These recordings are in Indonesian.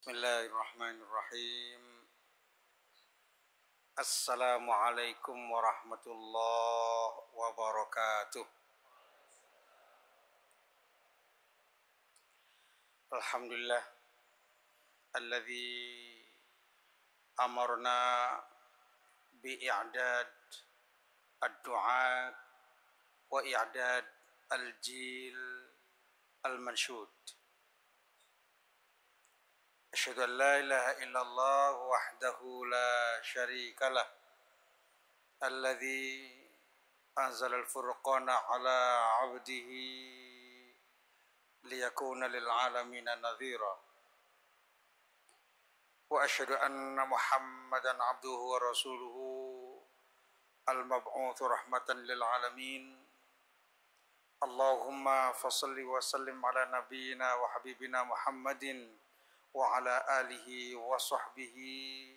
Bismillahirrahmanirrahim. Assalamualaikum warahmatullahi wabarakatuh. Alhamdulillah alladzi amarna bi'idad ad-du'a wa i'dad al-jil al-manshud. Asyhadu an la ilaha illallah wahdahu la syarika lah alladzi anzala al-furqana ala 'abdihi liyakuna lil 'alamina nadhira wa asyhadu anna Muhammadan 'abduhu wa rasuluhu al-mab'utsu rahmatan lil 'alamin. Allahumma fashalli wa sallim ala nabiyyina wa habibina Muhammadin wa ala alihi wa sahbihi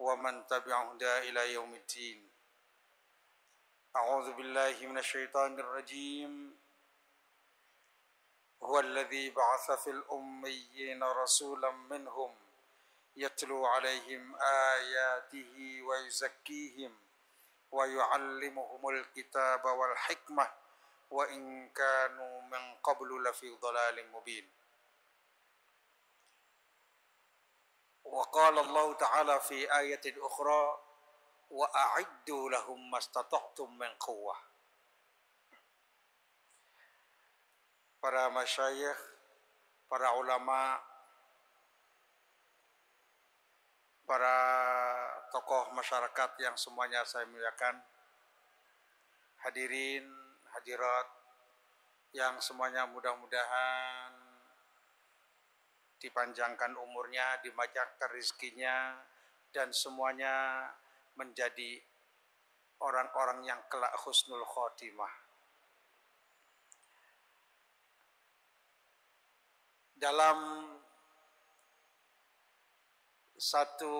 wa man tabi'ahum ila yaumiddin. A'udzu billahi minasy syaithanir rajim. Huwa alladzi ba'atsa fil ummiyina rasulan minhum yatlu 'alaihim ayatihi wa yuzakkihim wa yu'allimuhumul kitaba wal hikmah wa in kanu min qablu lafi dhalalin mubin. Wa qala Allah Ta'ala fi ayatin ukhra wa a'iddu lahum mastata'tum min quwwah. Para masyayikh, para ulama, para tokoh masyarakat yang semuanya saya muliakan, hadirin, hadirat yang semuanya mudah-mudahan dipanjangkan umurnya, dimajakkan rizkinya, dan semuanya menjadi orang-orang yang kelak husnul khotimah. Dalam satu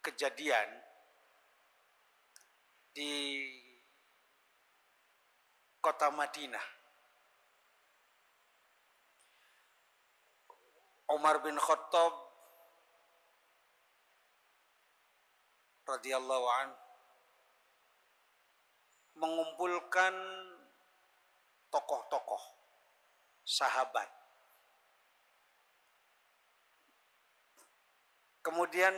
kejadian di kota Madinah, Umar bin Khattab radhiyallahu anhu mengumpulkan tokoh-tokoh sahabat. Kemudian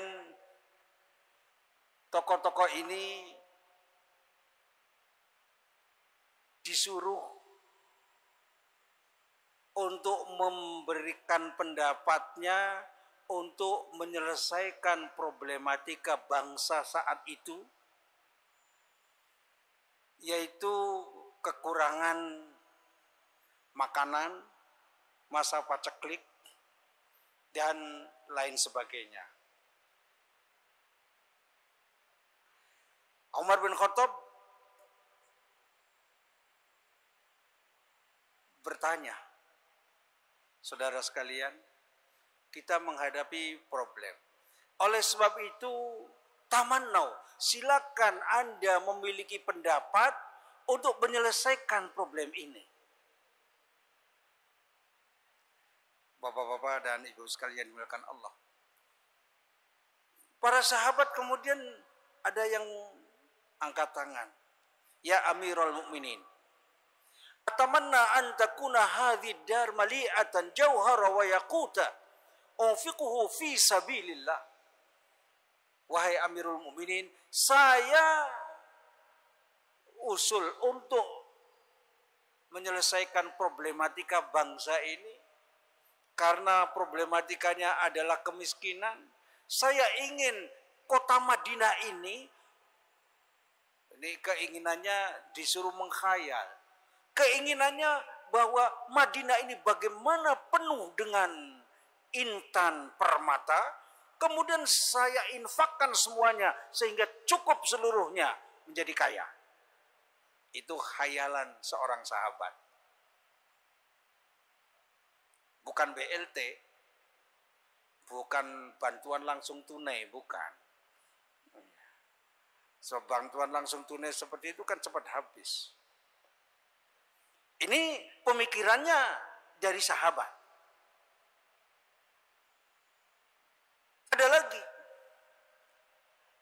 tokoh-tokoh ini disuruh untuk memberikan pendapatnya untuk menyelesaikan problematika bangsa saat itu, yaitu kekurangan makanan, masa paceklik, dan lain sebagainya. Umar bin Khattab bertanya, saudara sekalian, kita menghadapi problem. Oleh sebab itu, tamannau, silakan Anda memiliki pendapat untuk menyelesaikan problem ini. Bapak-bapak dan ibu sekalian dimuliakan Allah. Para sahabat kemudian ada yang angkat tangan. Ya Amirul Mukminin, atamanna an takuna hadhihi dar mali'atan jauhara wa yaquta unfiquhu fi sabilillah. Wahai Amirul Mukminin, saya usul untuk menyelesaikan problematika bangsa ini karena problematikanya adalah kemiskinan. Saya ingin kota Madinah ini keinginannya disuruh menghayal. Keinginannya bahwa Madinah ini bagaimana penuh dengan intan permata, kemudian saya infakkan semuanya sehingga cukup seluruhnya menjadi kaya. Itu khayalan seorang sahabat. Bukan BLT, bukan bantuan langsung tunai, bukan. So, bantuan langsung tunai seperti itu kan cepat habis. Ini pemikirannya dari sahabat.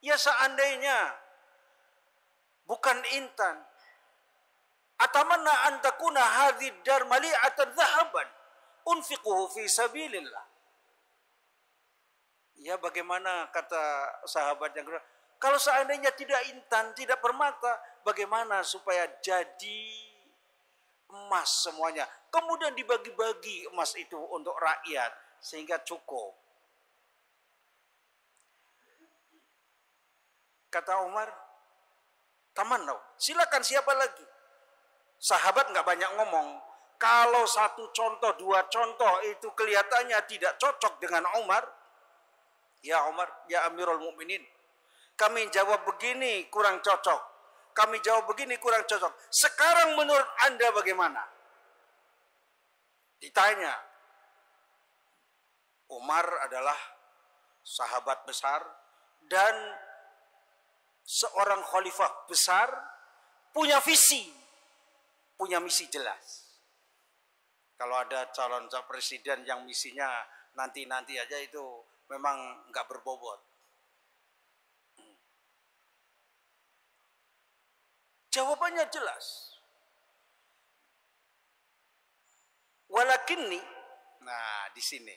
Ya seandainya bukan intan. Atamanna an takuna hadhid dar mali'atan dhahaban unfiquhu fi sabilillah. Ya bagaimana kata sahabat yang kedua, kalau seandainya tidak intan, tidak permata, bagaimana supaya jadi emas semuanya. Kemudian dibagi-bagi emas itu untuk rakyat sehingga cukup. Kata Umar, tamannau, silakan siapa lagi? Sahabat nggak banyak ngomong. Kalau satu contoh, dua contoh itu kelihatannya tidak cocok dengan Umar, ya Umar, ya Amirul Mukminin, kami jawab begini kurang cocok. Kami jawab begini kurang cocok. Sekarang menurut Anda bagaimana? Ditanya. Umar adalah sahabat besar dan seorang khalifah besar, punya visi, punya misi jelas. Kalau ada calon presiden yang misinya nanti-nanti aja itu memang nggak berbobot. Jawabannya jelas. Walakinni, nah di sini.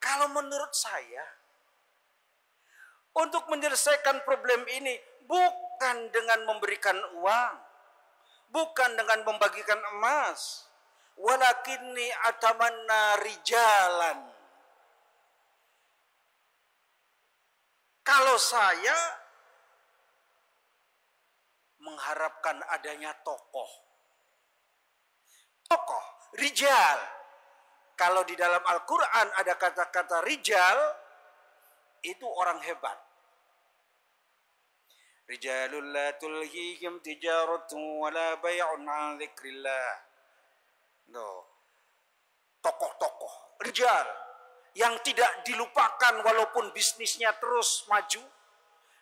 Kalau menurut saya, untuk menyelesaikan problem ini bukan dengan memberikan uang, bukan dengan membagikan emas, walakinni atamanna rijalan. Kalau saya mengharapkan adanya tokoh, rijal. Kalau di dalam Al-Quran ada kata-kata rijal, itu orang hebat. Rijalul la tulhihim tijaratun wala bay'un an dzikrillah. Tokoh-tokoh, rijal yang tidak dilupakan walaupun bisnisnya terus maju,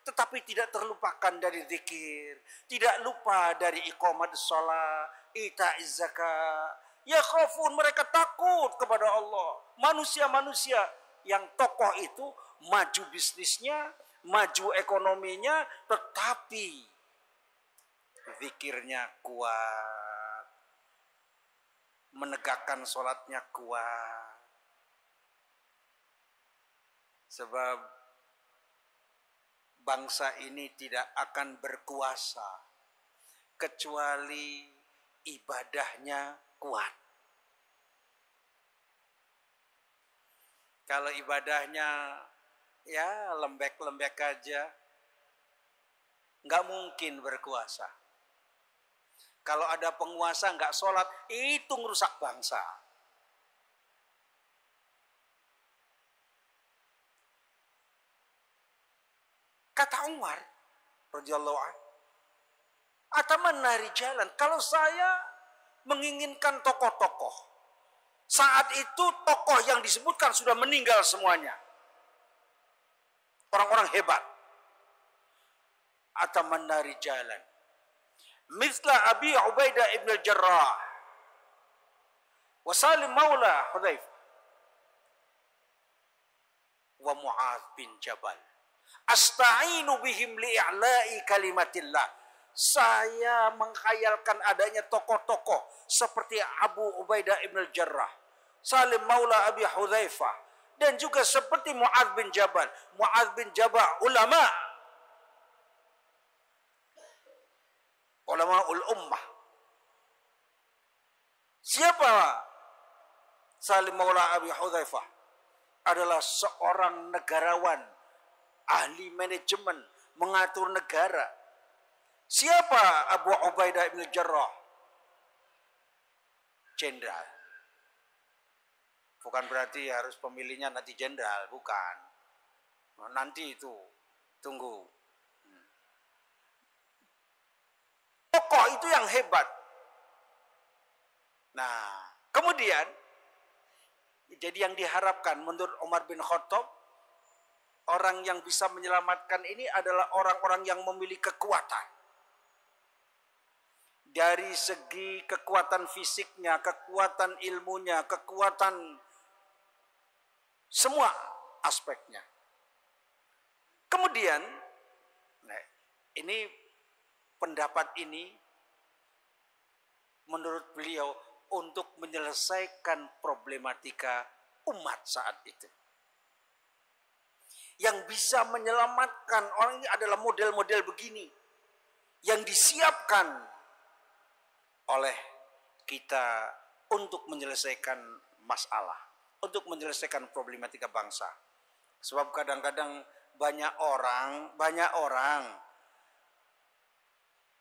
tetapi tidak terlupakan dari zikir, tidak lupa dari iqamat shalah, ita'iz zakat. Ya khafun, mereka takut kepada Allah. Manusia-manusia yang tokoh itu maju bisnisnya, maju ekonominya, tetapi zikirnya kuat, menegakkan sholatnya kuat. Sebab bangsa ini tidak akan berkuasa kecuali ibadahnya kuat. Kalau ibadahnya ya lembek-lembek aja, nggak mungkin berkuasa. Kalau ada penguasa nggak sholat, itu ngerusak bangsa. Kata Umar radhiyallahu anhu, atamanna rijalan, kalau saya menginginkan tokoh-tokoh, saat itu tokoh yang disebutkan sudah meninggal semuanya, orang-orang hebat. Atamanna rijalan mithla Abi Ubaidah ibn al-Jarrah wa Salim maula Hudzaifah wa Mu'adz bin Jabal, asta'inu bihim li'a'la'i kalimatillah. Saya menghayalkan adanya tokoh-tokoh seperti Abu Ubaidah ibn al-Jarrah, Salim maula Abi Hudzaifah, dan juga seperti Mu'adz bin Jabal. Mu'adz bin Jabal ulama ul ummah. Siapa Salim maula Abi Hudzaifah? Adalah seorang negarawan, ahli manajemen, mengatur negara. Siapa Abu Ubaidah bin Jarrah? Jenderal. Bukan berarti harus pemilihnya nanti jenderal, bukan. Nanti itu, tunggu. Tokoh itu yang hebat. Nah, kemudian, jadi yang diharapkan menurut Umar bin Khattab, orang yang bisa menyelamatkan ini adalah orang-orang yang memiliki kekuatan. Dari segi kekuatan fisiknya, kekuatan ilmunya, kekuatan semua aspeknya. Kemudian, nah, ini pendapat ini menurut beliau untuk menyelesaikan problematika umat saat itu. Yang bisa menyelamatkan orang ini adalah model-model begini yang disiapkan oleh kita untuk menyelesaikan masalah, untuk menyelesaikan problematika bangsa. Sebab kadang-kadang banyak orang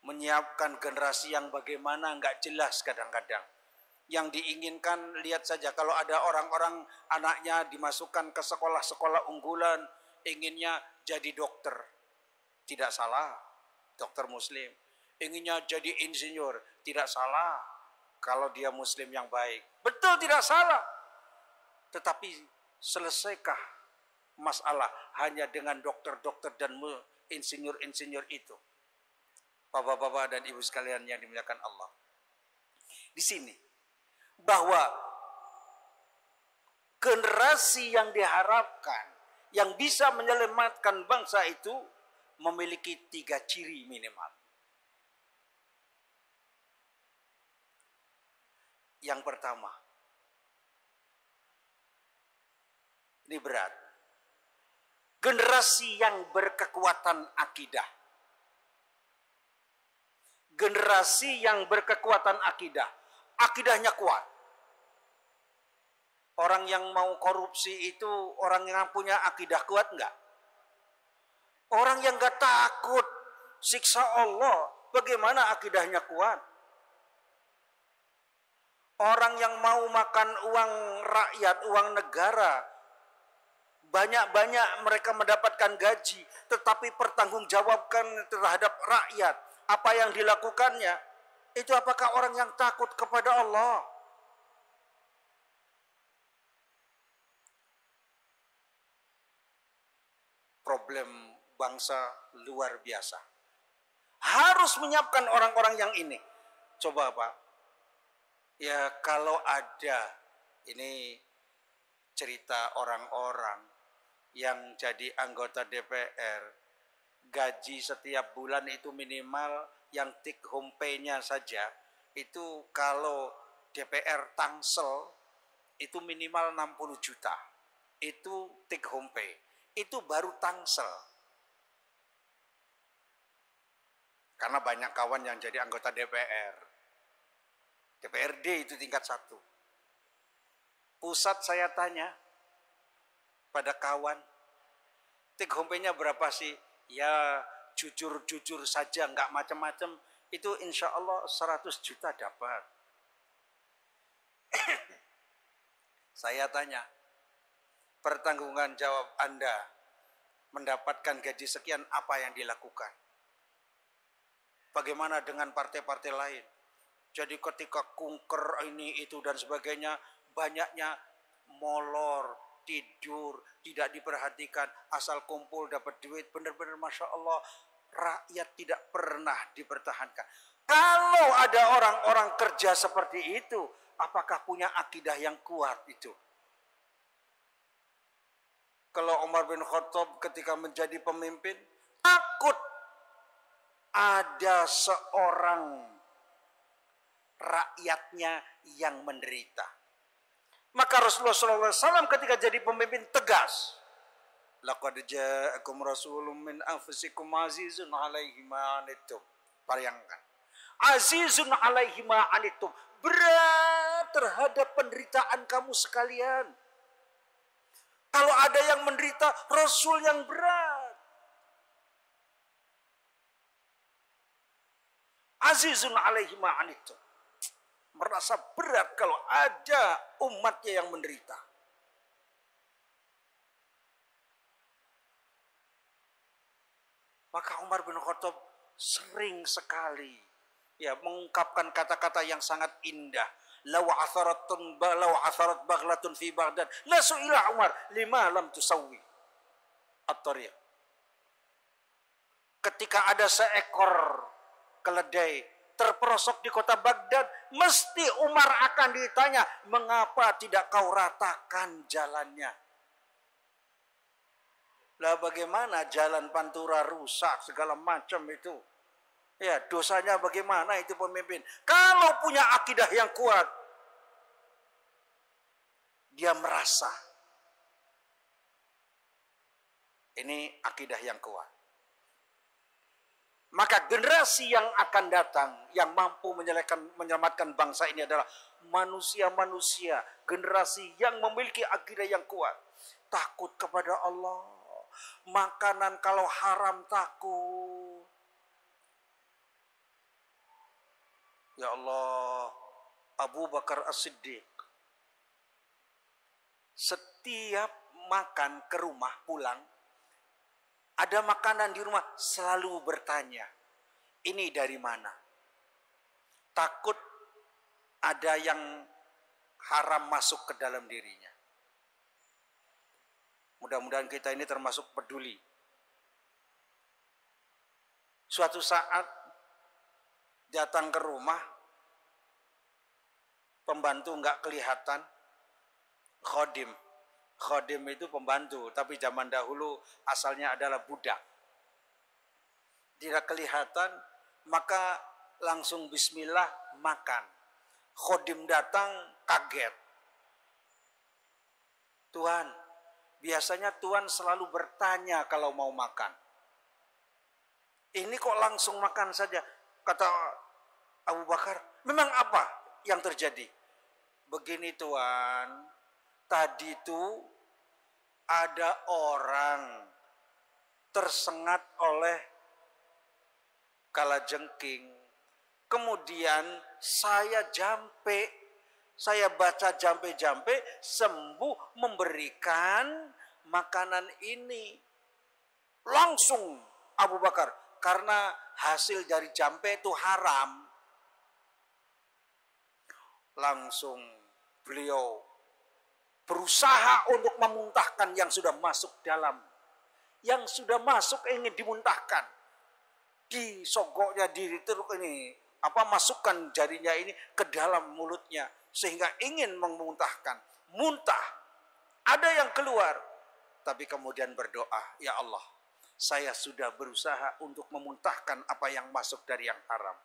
menyiapkan generasi yang bagaimana nggak jelas kadang-kadang. Yang diinginkan, lihat saja kalau ada orang-orang anaknya dimasukkan ke sekolah-sekolah unggulan, inginnya jadi dokter. Tidak salah, dokter muslim. Inginnya jadi insinyur, tidak salah kalau dia muslim yang baik. Betul, tidak salah. Tetapi selesaikah masalah hanya dengan dokter-dokter dan insinyur-insinyur itu? Bapak-bapak dan ibu sekalian yang dimuliakan Allah. Di sini bahwa generasi yang diharapkan yang bisa menyelamatkan bangsa itu memiliki 3 ciri minimal. Yang pertama, ini berat, generasi yang berkekuatan akidah. Generasi yang berkekuatan akidah, akidahnya kuat. Orang yang mau korupsi itu orang yang punya akidah kuat enggak? Orang yang enggak takut siksa Allah, bagaimana akidahnya kuat? Orang yang mau makan uang rakyat, uang negara, banyak-banyak mereka mendapatkan gaji, tetapi pertanggungjawabkan terhadap rakyat, apa yang dilakukannya, itu apakah orang yang takut kepada Allah? Problem bangsa luar biasa. Harus menyiapkan orang-orang yang ini. Coba Pak, ya kalau ada, ini cerita orang-orang yang jadi anggota DPR, gaji setiap bulan itu minimal yang take home pay-nya saja, itu kalau DPR tangsel, itu minimal 60 juta. Itu take home pay. Itu baru tangsel. Karena banyak kawan yang jadi anggota DPR. DPRD itu tingkat 1. Pusat saya tanya pada kawan, take home pay-nya berapa sih? Ya jujur-jujur saja, nggak macam-macam. Itu insya Allah 100 juta dapat. Saya tanya, pertanggungan jawab Anda mendapatkan gaji sekian, apa yang dilakukan? Bagaimana dengan partai-partai lain? Jadi ketika kunker ini, itu dan sebagainya, banyaknya molor, tidur, tidak diperhatikan, asal kumpul dapat duit, benar-benar Masya Allah, rakyat tidak pernah dipertahankan. Kalau ada orang-orang kerja seperti itu, apakah punya akidah yang kuat itu? Kalau Umar bin Khattab ketika menjadi pemimpin, takut ada seorang rakyatnya yang menderita. Maka Rasulullah SAW ketika jadi pemimpin tegas. Laqad ja'akum rasulun min anfusikum azizun 'alaihi ma 'anittum. Bayangkan. Azizun 'alaihi ma 'anittum. Berat terhadap penderitaan kamu sekalian. Kalau ada yang menderita, Rasul yang berat. Azizun 'alaihi ma 'anittum. Merasa berat kalau ada umatnya yang menderita. Maka Umar bin Khattab sering sekali ya mengungkapkan kata-kata yang sangat indah. Law atharat baghlatun fi Baghdad la su'ila Umar lima lam tusawwi at-tariq. Ketika ada seekor keledai terperosok di kota Baghdad, mesti Umar akan ditanya, mengapa tidak kau ratakan jalannya? Lah bagaimana jalan pantura rusak segala macam itu? Ya, dosanya bagaimana itu pemimpin? Kalau punya akidah yang kuat, dia merasa ini akidah yang kuat. Maka generasi yang akan datang yang mampu menyelamatkan bangsa ini adalah manusia-manusia, generasi yang memiliki akidah yang kuat, takut kepada Allah. Makanan kalau haram takut. Ya Allah, Abu Bakar As-Siddiq setiap makan ke rumah pulang, ada makanan di rumah selalu bertanya, ini dari mana? Takut ada yang haram masuk ke dalam dirinya. Mudah-mudahan kita ini termasuk peduli. Suatu saat datang ke rumah, pembantu nggak kelihatan, khodim. Khodim itu pembantu, tapi zaman dahulu asalnya adalah budak. Tidak kelihatan, maka langsung bismillah makan. Khodim datang kaget. Tuhan, biasanya Tuhan selalu bertanya kalau mau makan. Ini kok langsung makan saja? Kata Abu Bakar, memang apa yang terjadi? Begini Tuhan, tadi itu ada orang tersengat oleh kalajengking. Kemudian saya baca jampe-jampe, sembuh memberikan makanan ini. Langsung Abu Bakar, karena hasil dari jampe itu haram. Langsung beliau berusaha untuk memuntahkan yang sudah masuk dalam. Yang sudah masuk ingin dimuntahkan. Disogoknya diri terus ini, masukkan jarinya ini ke dalam mulutnya. Sehingga ingin memuntahkan. Muntah. Ada yang keluar. Tapi kemudian berdoa, ya Allah, saya sudah berusaha untuk memuntahkan apa yang masuk dari yang haram.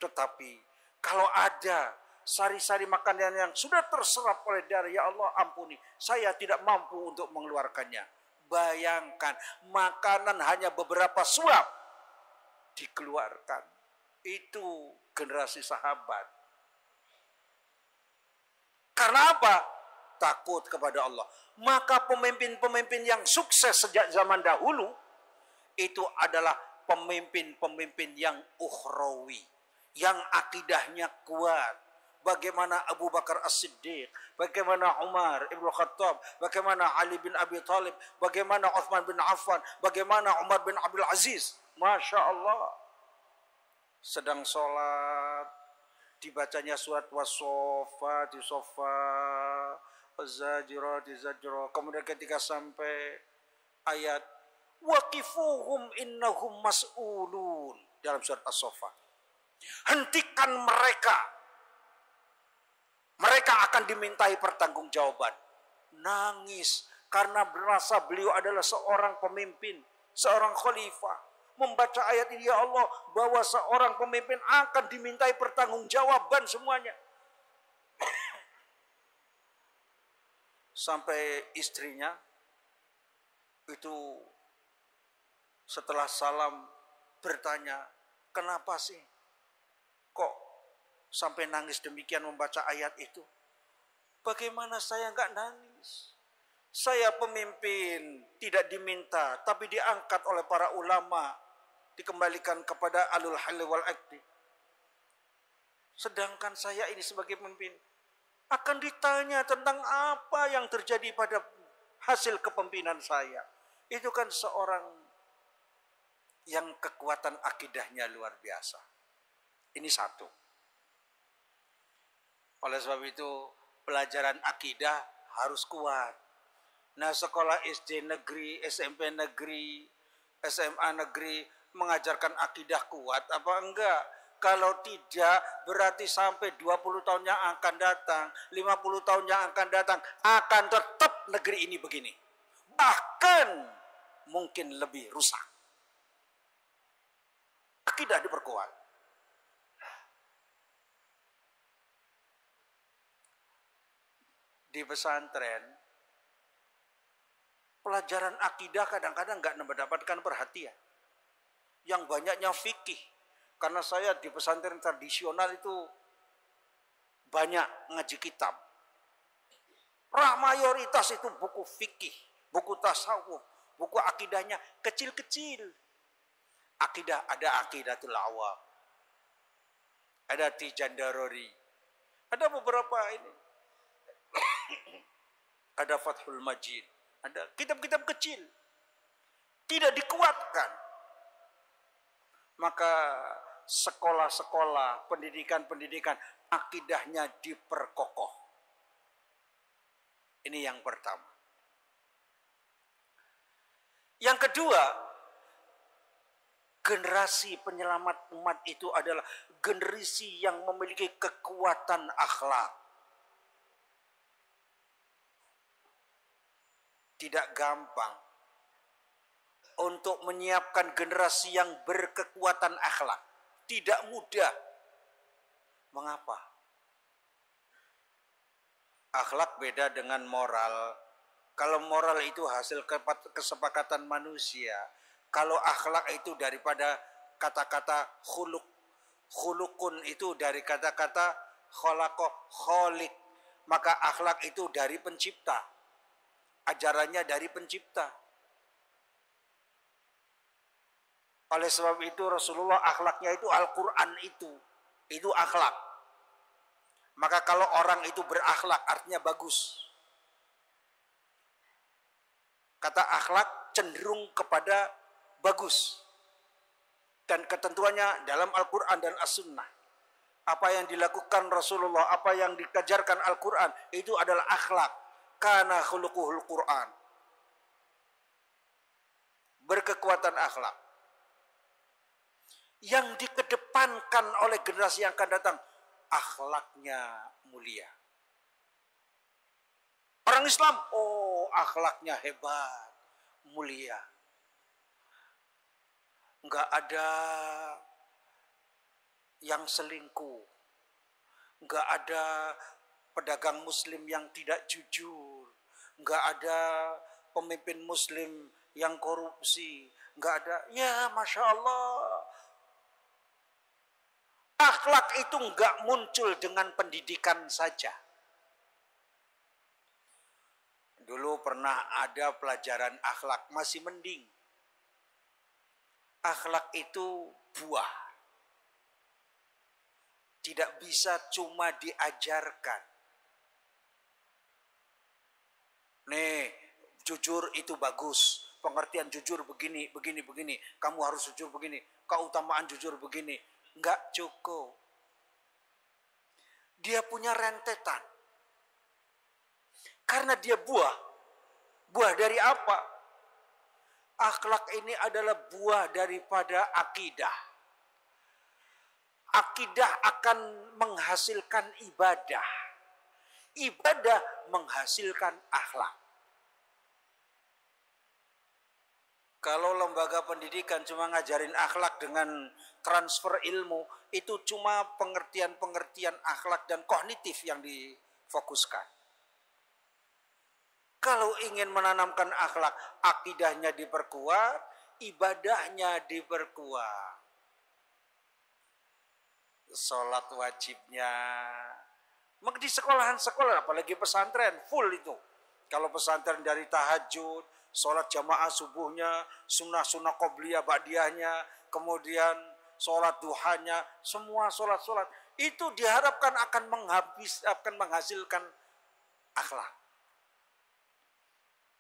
Tetapi kalau ada sari-sari makanan yang sudah terserap oleh darah, ya Allah ampuni, saya tidak mampu untuk mengeluarkannya. Bayangkan, makanan hanya beberapa suap dikeluarkan. Itu generasi sahabat. Karena apa? Takut kepada Allah. Maka pemimpin-pemimpin yang sukses sejak zaman dahulu, itu adalah pemimpin-pemimpin yang ukhrawi, yang akidahnya kuat. Bagaimana Abu Bakar As-Siddiq, bagaimana Umar Ibn Khattab, bagaimana Ali bin Abi Thalib, bagaimana Uthman bin Affan, bagaimana Umar bin Abdul Aziz. Masya Allah. Sedang sholat, dibacanya surat was-sofa, az-zajirat, az-zajra. Kemudian ketika sampai ayat waqifuhum innahum mas'ulun dalam surat as-sofa, hentikan mereka. Mereka akan dimintai pertanggungjawaban. Nangis karena merasa beliau adalah seorang pemimpin, seorang khalifah. Membaca ayat ini, ya Allah, bahwa seorang pemimpin akan dimintai pertanggungjawaban semuanya. Sampai istrinya itu setelah salam bertanya, kenapa sih kok sampai nangis demikian membaca ayat itu? Bagaimana saya enggak nangis? Saya pemimpin, tidak diminta, tapi diangkat oleh para ulama, dikembalikan kepada alul halli wal aqdi. Sedangkan saya ini sebagai pemimpin akan ditanya tentang apa yang terjadi pada hasil kepemimpinan saya. Itu kan seorang yang kekuatan akidahnya luar biasa. Ini satu. Oleh sebab itu pelajaran akidah harus kuat. Nah, sekolah SD negeri, SMP negeri, SMA negeri mengajarkan akidah kuat apa enggak? Kalau tidak, berarti sampai 20 tahun yang akan datang, 50 tahun yang akan datang, akan tetap negeri ini begini. Bahkan mungkin lebih rusak. Akidah diperkuat. Di pesantren, pelajaran akidah kadang-kadang nggak mendapatkan perhatian. Yang banyaknya fikih. Karena saya di pesantren tradisional itu banyak ngaji kitab. Mayoritas itu buku fikih, buku tasawuf, buku akidahnya kecil-kecil. Akidah, ada Aqidatul Awam, ada Tijandarori, ada beberapa ini, ada Fathul Majid, ada kitab-kitab kecil, tidak dikuatkan. Maka sekolah-sekolah, pendidikan-pendidikan, akidahnya diperkokoh. Ini yang pertama. Yang kedua, generasi penyelamat umat itu adalah generasi yang memiliki kekuatan akhlak. Tidak gampang untuk menyiapkan generasi yang berkekuatan akhlak. Tidak mudah. Mengapa? Akhlak beda dengan moral. Kalau moral itu hasil kesepakatan manusia. Kalau akhlak itu daripada kata-kata khuluk. Khulukun itu dari kata-kata kholik. Maka akhlak itu dari pencipta. Ajarannya dari pencipta. Oleh sebab itu Rasulullah akhlaknya itu Al-Quran itu akhlak. Maka kalau orang itu berakhlak artinya bagus. Kata akhlak cenderung kepada bagus. Dan ketentuannya dalam Al-Quran dan As-Sunnah. Apa yang dilakukan Rasulullah, apa yang dikajarkan Al-Quran, itu adalah akhlak. Kana khuluquhul Quran. Berkekuatan akhlak. Yang dikedepankan oleh generasi yang akan datang, akhlaknya mulia. Orang Islam, oh akhlaknya hebat, mulia. Enggak ada yang selingkuh. Enggak ada pedagang muslim yang tidak jujur. Enggak ada pemimpin muslim yang korupsi. Enggak ada, ya Masya Allah. Akhlak itu enggak muncul dengan pendidikan saja. Dulu pernah ada pelajaran akhlak, masih mending. Akhlak itu buah. Tidak bisa cuma diajarkan. Nih, jujur itu bagus. Pengertian jujur begini, begini, begini. Kamu harus jujur begini. Keutamaan jujur begini. Enggak cukup. Dia punya rentetan. Karena dia buah. Buah dari apa? Akhlak ini adalah buah daripada akidah. Akidah akan menghasilkan ibadah. Ibadah menghasilkan akhlak. Kalau lembaga pendidikan cuma ngajarin akhlak dengan transfer ilmu, itu cuma pengertian-pengertian akhlak dan kognitif yang difokuskan. Kalau ingin menanamkan akhlak, akidahnya diperkuat, ibadahnya diperkuat. Sholat wajibnya. Maka di sekolahan-sekolah, apalagi pesantren, full itu. Kalau pesantren dari tahajud, sholat jamaah subuhnya, sunnah-sunnah qobliyah ba'diyahnya, kemudian sholat duhanya, semua sholat-sholat. Itu diharapkan akan menghasilkan akhlak.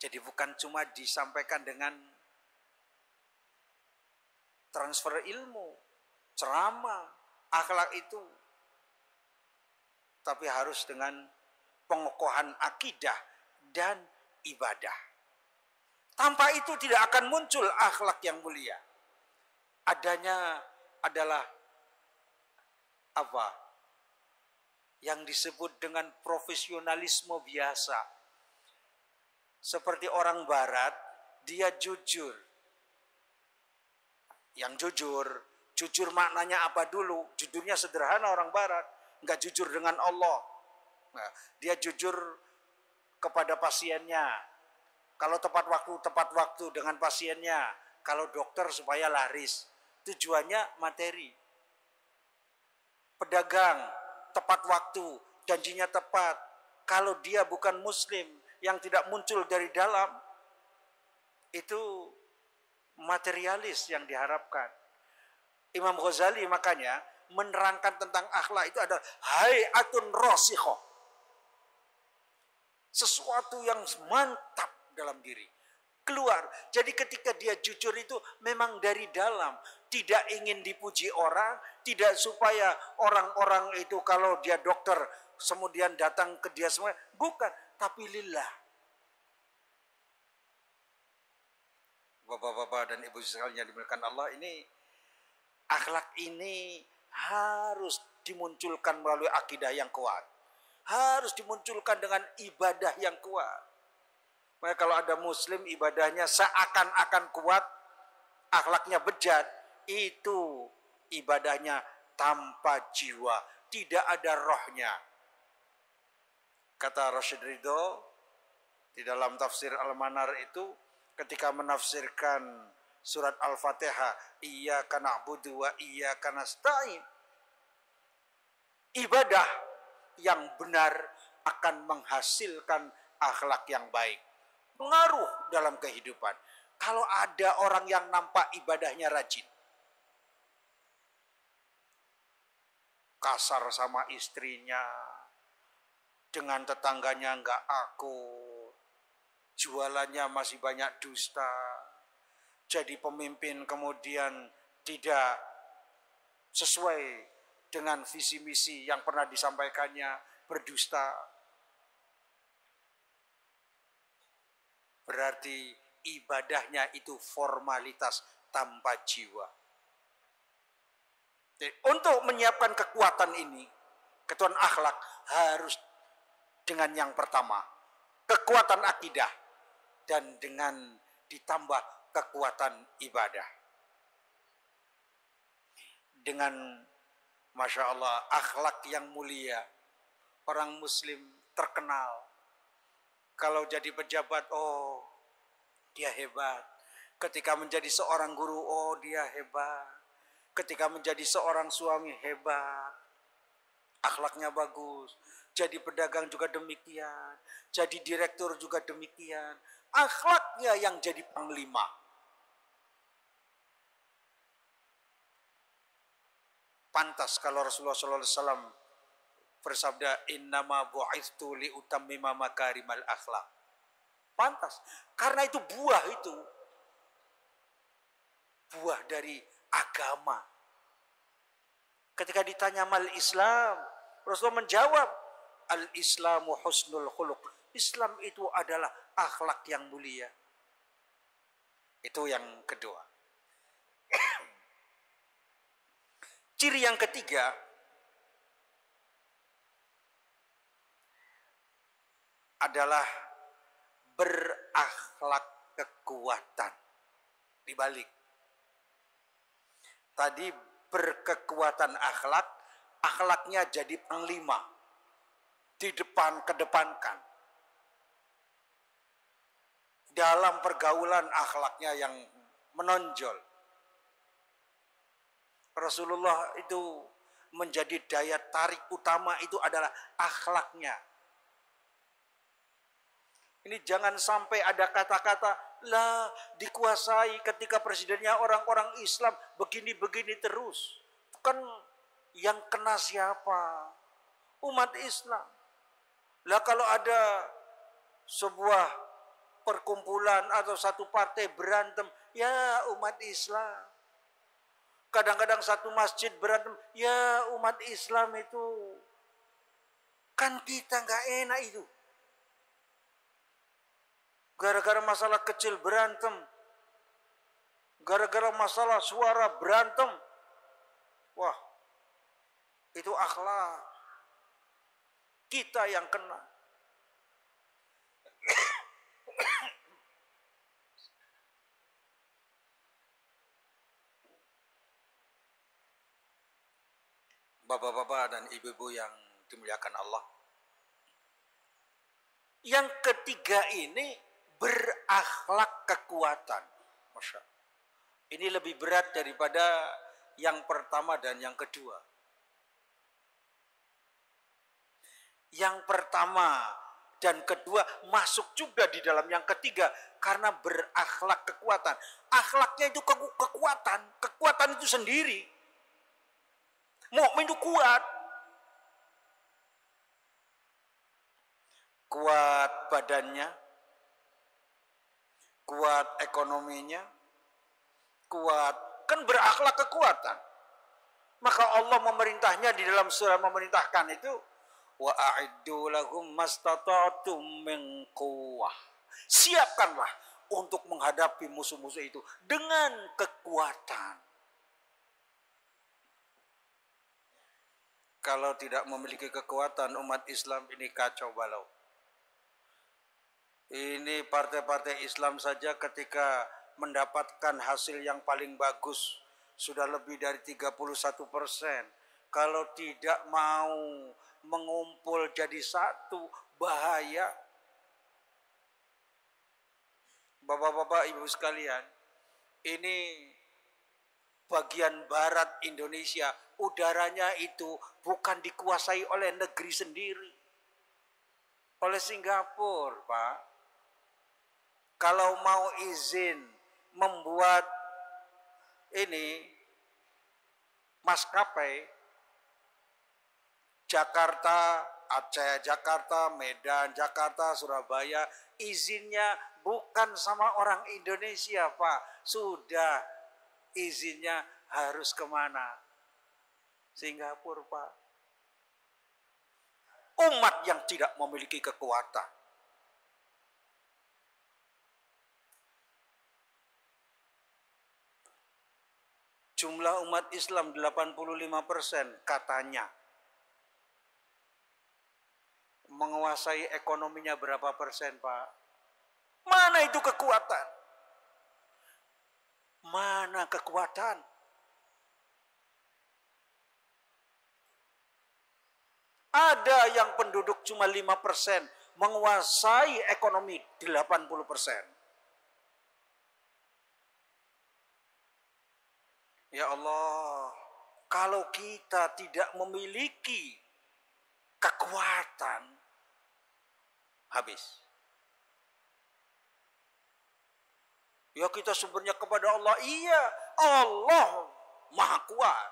Jadi bukan cuma disampaikan dengan transfer ilmu, ceramah, akhlak itu. Tapi harus dengan pengokohan akidah dan ibadah. Tanpa itu tidak akan muncul akhlak yang mulia. Adanya adalah apa? Yang disebut dengan profesionalisme biasa. Seperti orang barat, dia jujur. Yang jujur maknanya apa dulu? Jujurnya sederhana orang barat, enggak jujur dengan Allah. Nah, dia jujur kepada pasiennya. Kalau tepat waktu dengan pasiennya. Kalau dokter supaya laris. Tujuannya materi. Pedagang tepat waktu, janjinya tepat. Kalau dia bukan muslim yang tidak muncul dari dalam, itu materialis yang diharapkan. Imam Ghazali makanya menerangkan tentang akhlak itu adalah hayatun rasikhoh. Sesuatu yang mantap dalam diri. Keluar. Jadi ketika dia jujur itu memang dari dalam. Tidak ingin dipuji orang. Tidak supaya orang-orang itu kalau dia dokter kemudian datang ke dia semua. Bukan. Tapi lillah. Bapak-bapak dan ibu sekalian yang dimuliakan Allah, ini akhlak ini harus dimunculkan melalui akidah yang kuat. Harus dimunculkan dengan ibadah yang kuat. Makanya kalau ada muslim ibadahnya seakan-akan kuat, akhlaknya bejat, itu ibadahnya tanpa jiwa, tidak ada rohnya. Kata Rashid Ridho di dalam tafsir Al-Manar itu, ketika menafsirkan surat Al-Fatihah, iyyaka na'budu wa iyyaka nasta'in, ibadah yang benar akan menghasilkan akhlak yang baik. Pengaruh dalam kehidupan. Kalau ada orang yang nampak ibadahnya rajin, kasar sama istrinya, dengan tetangganya enggak akur, jualannya masih banyak dusta, jadi pemimpin kemudian tidak sesuai dengan visi misi yang pernah disampaikannya, berdusta, berarti ibadahnya itu formalitas tanpa jiwa. Jadi, untuk menyiapkan kekuatan ini, kekuatan akhlak harus dengan yang pertama, kekuatan akidah, dan dengan ditambah kekuatan ibadah. Dengan Masya Allah, akhlak yang mulia, orang muslim terkenal. Kalau jadi pejabat, oh dia hebat. Ketika menjadi seorang guru, oh dia hebat. Ketika menjadi seorang suami, hebat. Akhlaknya bagus. Jadi pedagang juga demikian. Jadi direktur juga demikian. Akhlaknya yang jadi panglima. Pantas kalau Rasulullah SAW bersabda, innama bu'ithtu liutammima makarimal akhlak. Pantas. Karena itu buah itu. Buah dari agama. Ketika ditanya mal Islam, Rasulullah menjawab, al-Islamu husnul khuluq. Islam itu adalah akhlak yang mulia. Itu yang kedua. Ciri yang ketiga adalah berakhlak kekuatan. Dibalik. Tadi berkekuatan akhlak, akhlaknya jadi panglima. Di depan, kedepankan. Dalam pergaulan akhlaknya yang menonjol. Rasulullah itu menjadi daya tarik utama itu adalah akhlaknya. Ini jangan sampai ada kata-kata, lah dikuasai ketika presidennya orang-orang Islam begini-begini terus. Kan yang kena siapa? Umat Islam. Lah kalau ada sebuah perkumpulan atau satu partai berantem, ya umat Islam. Kadang-kadang satu masjid berantem, ya umat Islam itu. Kan kita nggak enak itu. Gara-gara masalah kecil berantem. Gara-gara masalah suara berantem. Wah, itu akhlak. Kita yang kena. Bapak-bapak dan ibu-ibu yang dimuliakan Allah. Yang ketiga ini berakhlak kekuatan. Masya Allah. Ini lebih berat daripada yang pertama dan yang kedua. Yang pertama dan kedua masuk juga di dalam yang ketiga karena berakhlak kekuatan. Akhlaknya itu kekuatan. Kekuatan itu sendiri. Mukmin itu kuat. Kuat badannya. Kuat ekonominya. Kuat. Kan berakhlak kekuatan. Maka Allah memerintahnya di dalam surah memerintahkan itu. Wa a'iddu lahum mastata'tum min quwwah. Siapkanlah untuk menghadapi musuh-musuh itu dengan kekuatan. Kalau tidak memiliki kekuatan umat Islam ini kacau balau. Ini partai-partai Islam saja ketika mendapatkan hasil yang paling bagus sudah lebih dari 31%. Kalau tidak mau mengumpul jadi satu, bahaya. Bapak-bapak, ibu sekalian, ini bagian barat Indonesia, udaranya itu bukan dikuasai oleh negeri sendiri, oleh Singapura, Pak. Kalau mau izin membuat ini maskapai Jakarta, Aceh, Jakarta, Medan, Jakarta, Surabaya, izinnya bukan sama orang Indonesia, Pak. Sudah izinnya harus kemana? Singapura, Pak. Umat yang tidak memiliki kekuatan. Jumlah umat Islam 85% katanya. Menguasai ekonominya berapa persen, Pak? Mana itu kekuatan? Mana kekuatan? Ada yang penduduk cuma 5%, menguasai ekonomi 80%. Ya Allah, kalau kita tidak memiliki kekuatan, habis. Ya kita sumbernya kepada Allah. Iya, Allah Maha Kuat.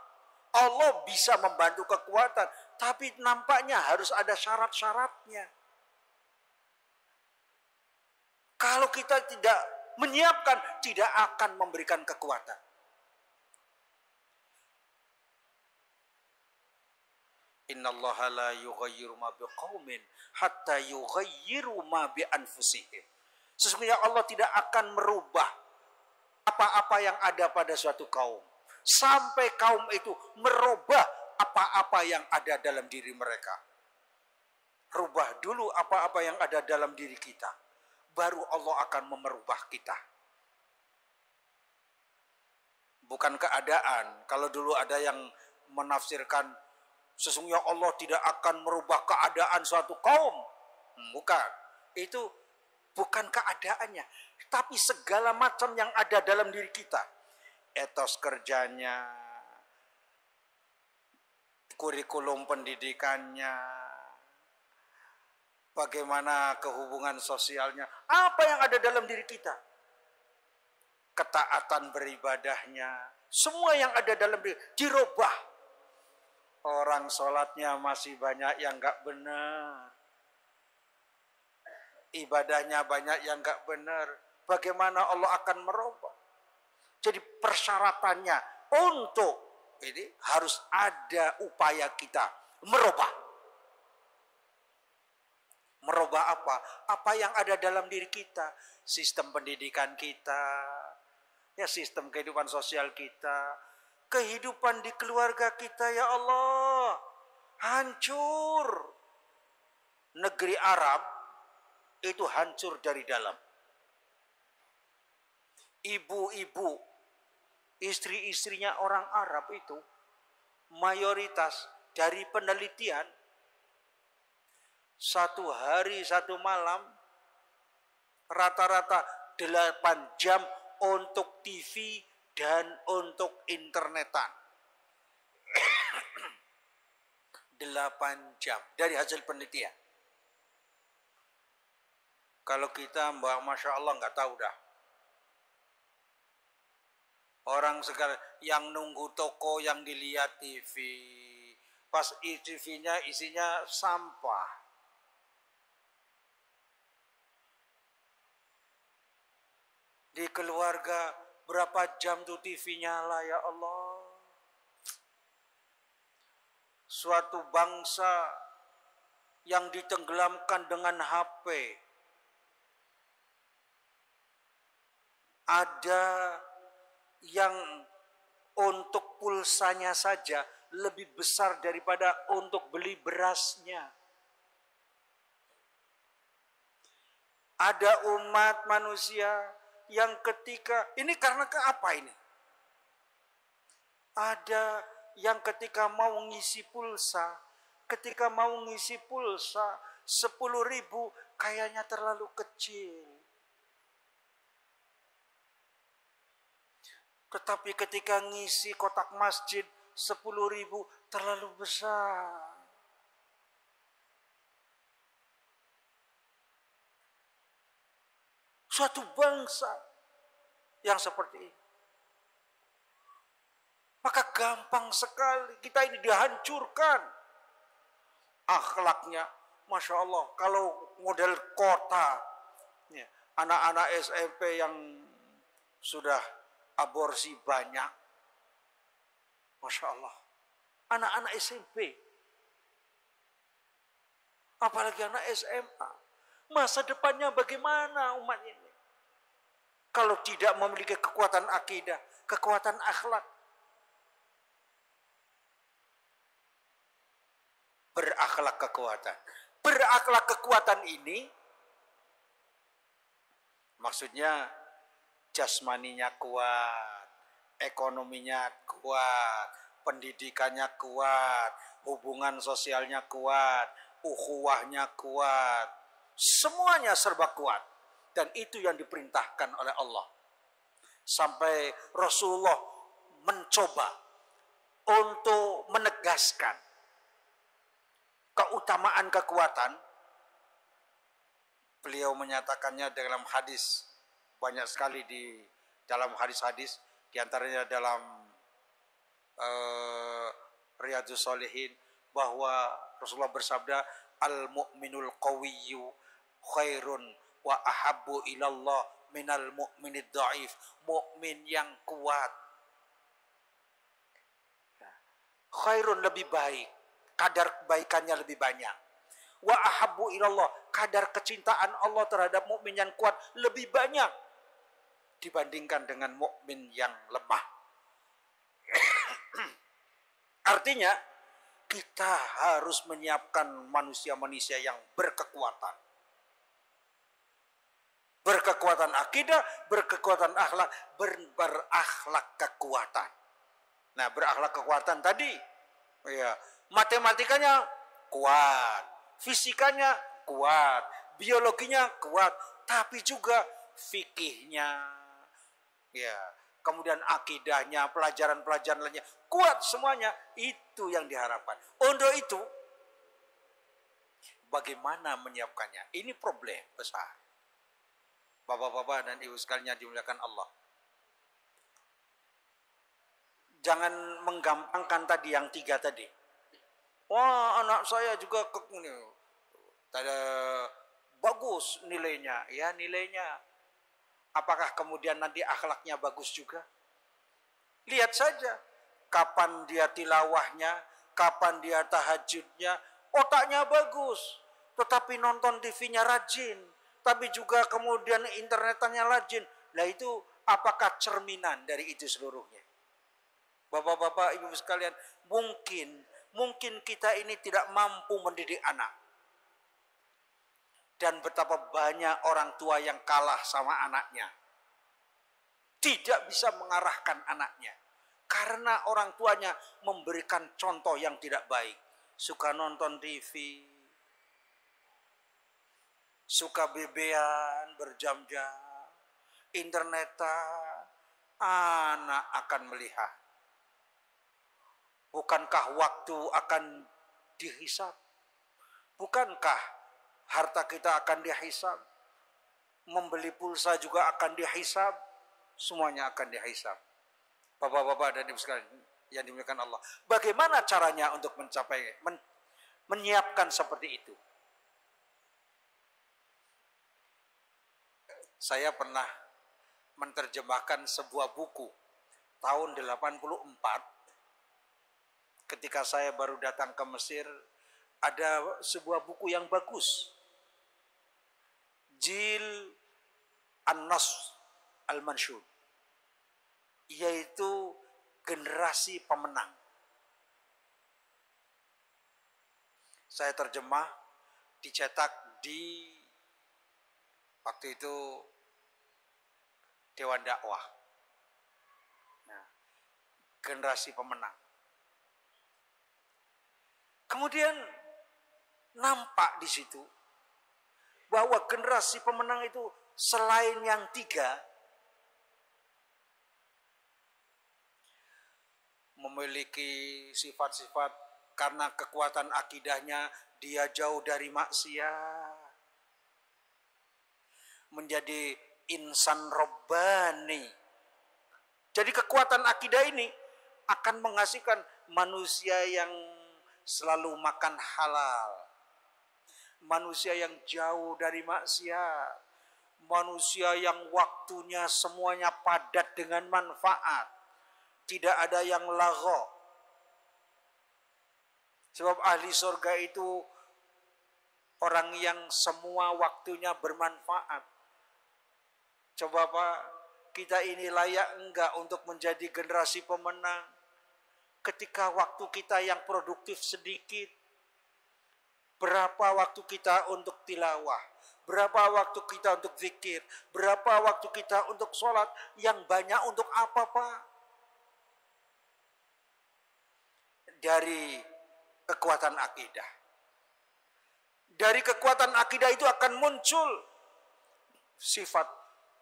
Allah bisa membantu kekuatan. Tapi nampaknya harus ada syarat-syaratnya. Kalau kita tidak menyiapkan, tidak akan memberikan kekuatan. Innallaha la yughayyiru ma biqaumin hatta yughayyiru ma bi anfusihim. Sesungguhnya Allah tidak akan merubah apa-apa yang ada pada suatu kaum sampai kaum itu merubah apa-apa yang ada dalam diri mereka. Rubah dulu apa-apa yang ada dalam diri kita, baru Allah akan merubah kita. Bukan keadaan. Kalau dulu ada yang menafsirkan sesungguhnya Allah tidak akan merubah keadaan suatu kaum. Bukan. Itu bukan keadaannya. Tapi segala macam yang ada dalam diri kita. Etos kerjanya. Kurikulum pendidikannya. Bagaimana kehubungan sosialnya. Apa yang ada dalam diri kita. Ketaatan beribadahnya. Semua yang ada dalam diri dirubah. Orang sholatnya masih banyak yang gak benar. Ibadahnya banyak yang gak benar. Bagaimana Allah akan merubah? Jadi persyaratannya untuk ini harus ada upaya kita merubah. Merubah apa? Apa yang ada dalam diri kita. Sistem pendidikan kita. Ya sistem kehidupan sosial kita. Kehidupan di keluarga kita, ya Allah, hancur. Negeri Arab itu hancur dari dalam. Ibu-ibu, istri-istrinya orang Arab itu mayoritas dari penelitian, 1 hari 1 malam rata-rata 8 jam untuk TV dan untuk internetan. 8 jam dari hasil penelitian. Kalau kita Mbak, Masya Allah nggak tahu dah. Orang sekarang yang nunggu toko yang dilihat TV. Pas TV-nya isinya sampah. Di keluarga berapa jam tuh TV nyala ya Allah. Suatu bangsa yang ditenggelamkan dengan HP. Ada yang untuk pulsanya saja lebih besar daripada untuk beli berasnya. Ada umat manusia yang ketika, ini karena ke apa ini? Ada yang ketika mau ngisi pulsa, 10.000 kayaknya terlalu kecil. Tetapi ketika ngisi kotak masjid 10.000 terlalu besar. Suatu bangsa yang seperti ini. Maka gampang sekali kita ini dihancurkan. Akhlaknya, Masya Allah, kalau model kota, anak-anak SMP yang sudah aborsi banyak. Masya Allah. Anak-anak SMP. Apalagi anak SMA. Masa depannya bagaimana umat ini? Kalau tidak memiliki kekuatan akidah, kekuatan akhlak. Berakhlak kekuatan. Berakhlak kekuatan ini, maksudnya jasmaninya kuat, ekonominya kuat, pendidikannya kuat, hubungan sosialnya kuat, ukhuwahnya kuat, semuanya serba kuat. Dan itu yang diperintahkan oleh Allah. Sampai Rasulullah mencoba untuk menegaskan keutamaan kekuatan. Beliau menyatakannya dalam hadis. Banyak sekali di dalam hadis-hadis, diantaranya dalam Riyadhus Shalihin, bahwa Rasulullah bersabda, al-mu'minul qawiyyu khairun wa ahabbu ilallah minal mu'minid dha'if. Mukmin yang kuat, khairun lebih baik, kadar kebaikannya lebih banyak. Wa ahabbu ilallah, kadar kecintaan Allah terhadap mukmin yang kuat lebih banyak dibandingkan dengan mukmin yang lemah. Artinya kita harus menyiapkan manusia-manusia yang berkekuatan. Berkekuatan akidah, berkekuatan akhlak, berakhlak kekuatan. Nah, berakhlak kekuatan tadi, ya, matematikanya kuat, fisikanya kuat, biologinya kuat, tapi juga fikihnya, ya, kemudian akidahnya, pelajaran-pelajaran lainnya kuat semuanya. Itu yang diharapkan. Untuk itu, bagaimana menyiapkannya? Ini problem besar. Bapak-bapak dan ibu sekalian dimuliakan Allah. Jangan menggampangkan tadi yang 3 tadi. Wah, anak saya juga bagus nilainya. Ya, nilainya. Apakah kemudian nanti akhlaknya bagus juga? Lihat saja. Kapan dia tilawahnya, kapan dia tahajudnya, otaknya bagus. Tetapi nonton TV-nya rajin. Tapi juga kemudian internetannya rajin. Nah itu apakah cerminan dari itu seluruhnya? Bapak-bapak, ibu sekalian, mungkin kita ini tidak mampu mendidik anak. Dan betapa banyak orang tua yang kalah sama anaknya. Tidak bisa mengarahkan anaknya. Karena orang tuanya memberikan contoh yang tidak baik. Suka nonton TV, suka bebean berjam-jam, internetan, anak akan melihat. Bukankah waktu akan dihisab? Bukankah harta kita akan dihisab? Membeli pulsa juga akan dihisab? Semuanya akan dihisab. Bapak-bapak dan ibu sekalian yang dimuliakan Allah. Bagaimana caranya untuk menyiapkan seperti itu? Saya pernah menerjemahkan sebuah buku tahun 84. Ketika saya baru datang ke Mesir, ada sebuah buku yang bagus. Jil An-Nas Al-Mansyur, yaitu generasi pemenang. Saya terjemah, dicetak di waktu itu Dewan Dakwah. Nah, generasi pemenang. Kemudian nampak di situ bahwa generasi pemenang itu selain yang 3 memiliki sifat-sifat karena kekuatan akidahnya dia jauh dari maksiat, menjadi insan robbani. Jadi kekuatan akidah ini akan menghasilkan manusia yang selalu makan halal, manusia yang jauh dari maksiat, manusia yang waktunya semuanya padat dengan manfaat, tidak ada yang lagho. Sebab ahli surga itu orang yang semua waktunya bermanfaat. Coba Pak, kita ini layak enggak untuk menjadi generasi pemenang? Ketika waktu kita yang produktif sedikit, berapa waktu kita untuk tilawah, berapa waktu kita untuk zikir, berapa waktu kita untuk sholat, yang banyak untuk apa Pak? Dari kekuatan akidah. Dari kekuatan akidah itu akan muncul sifat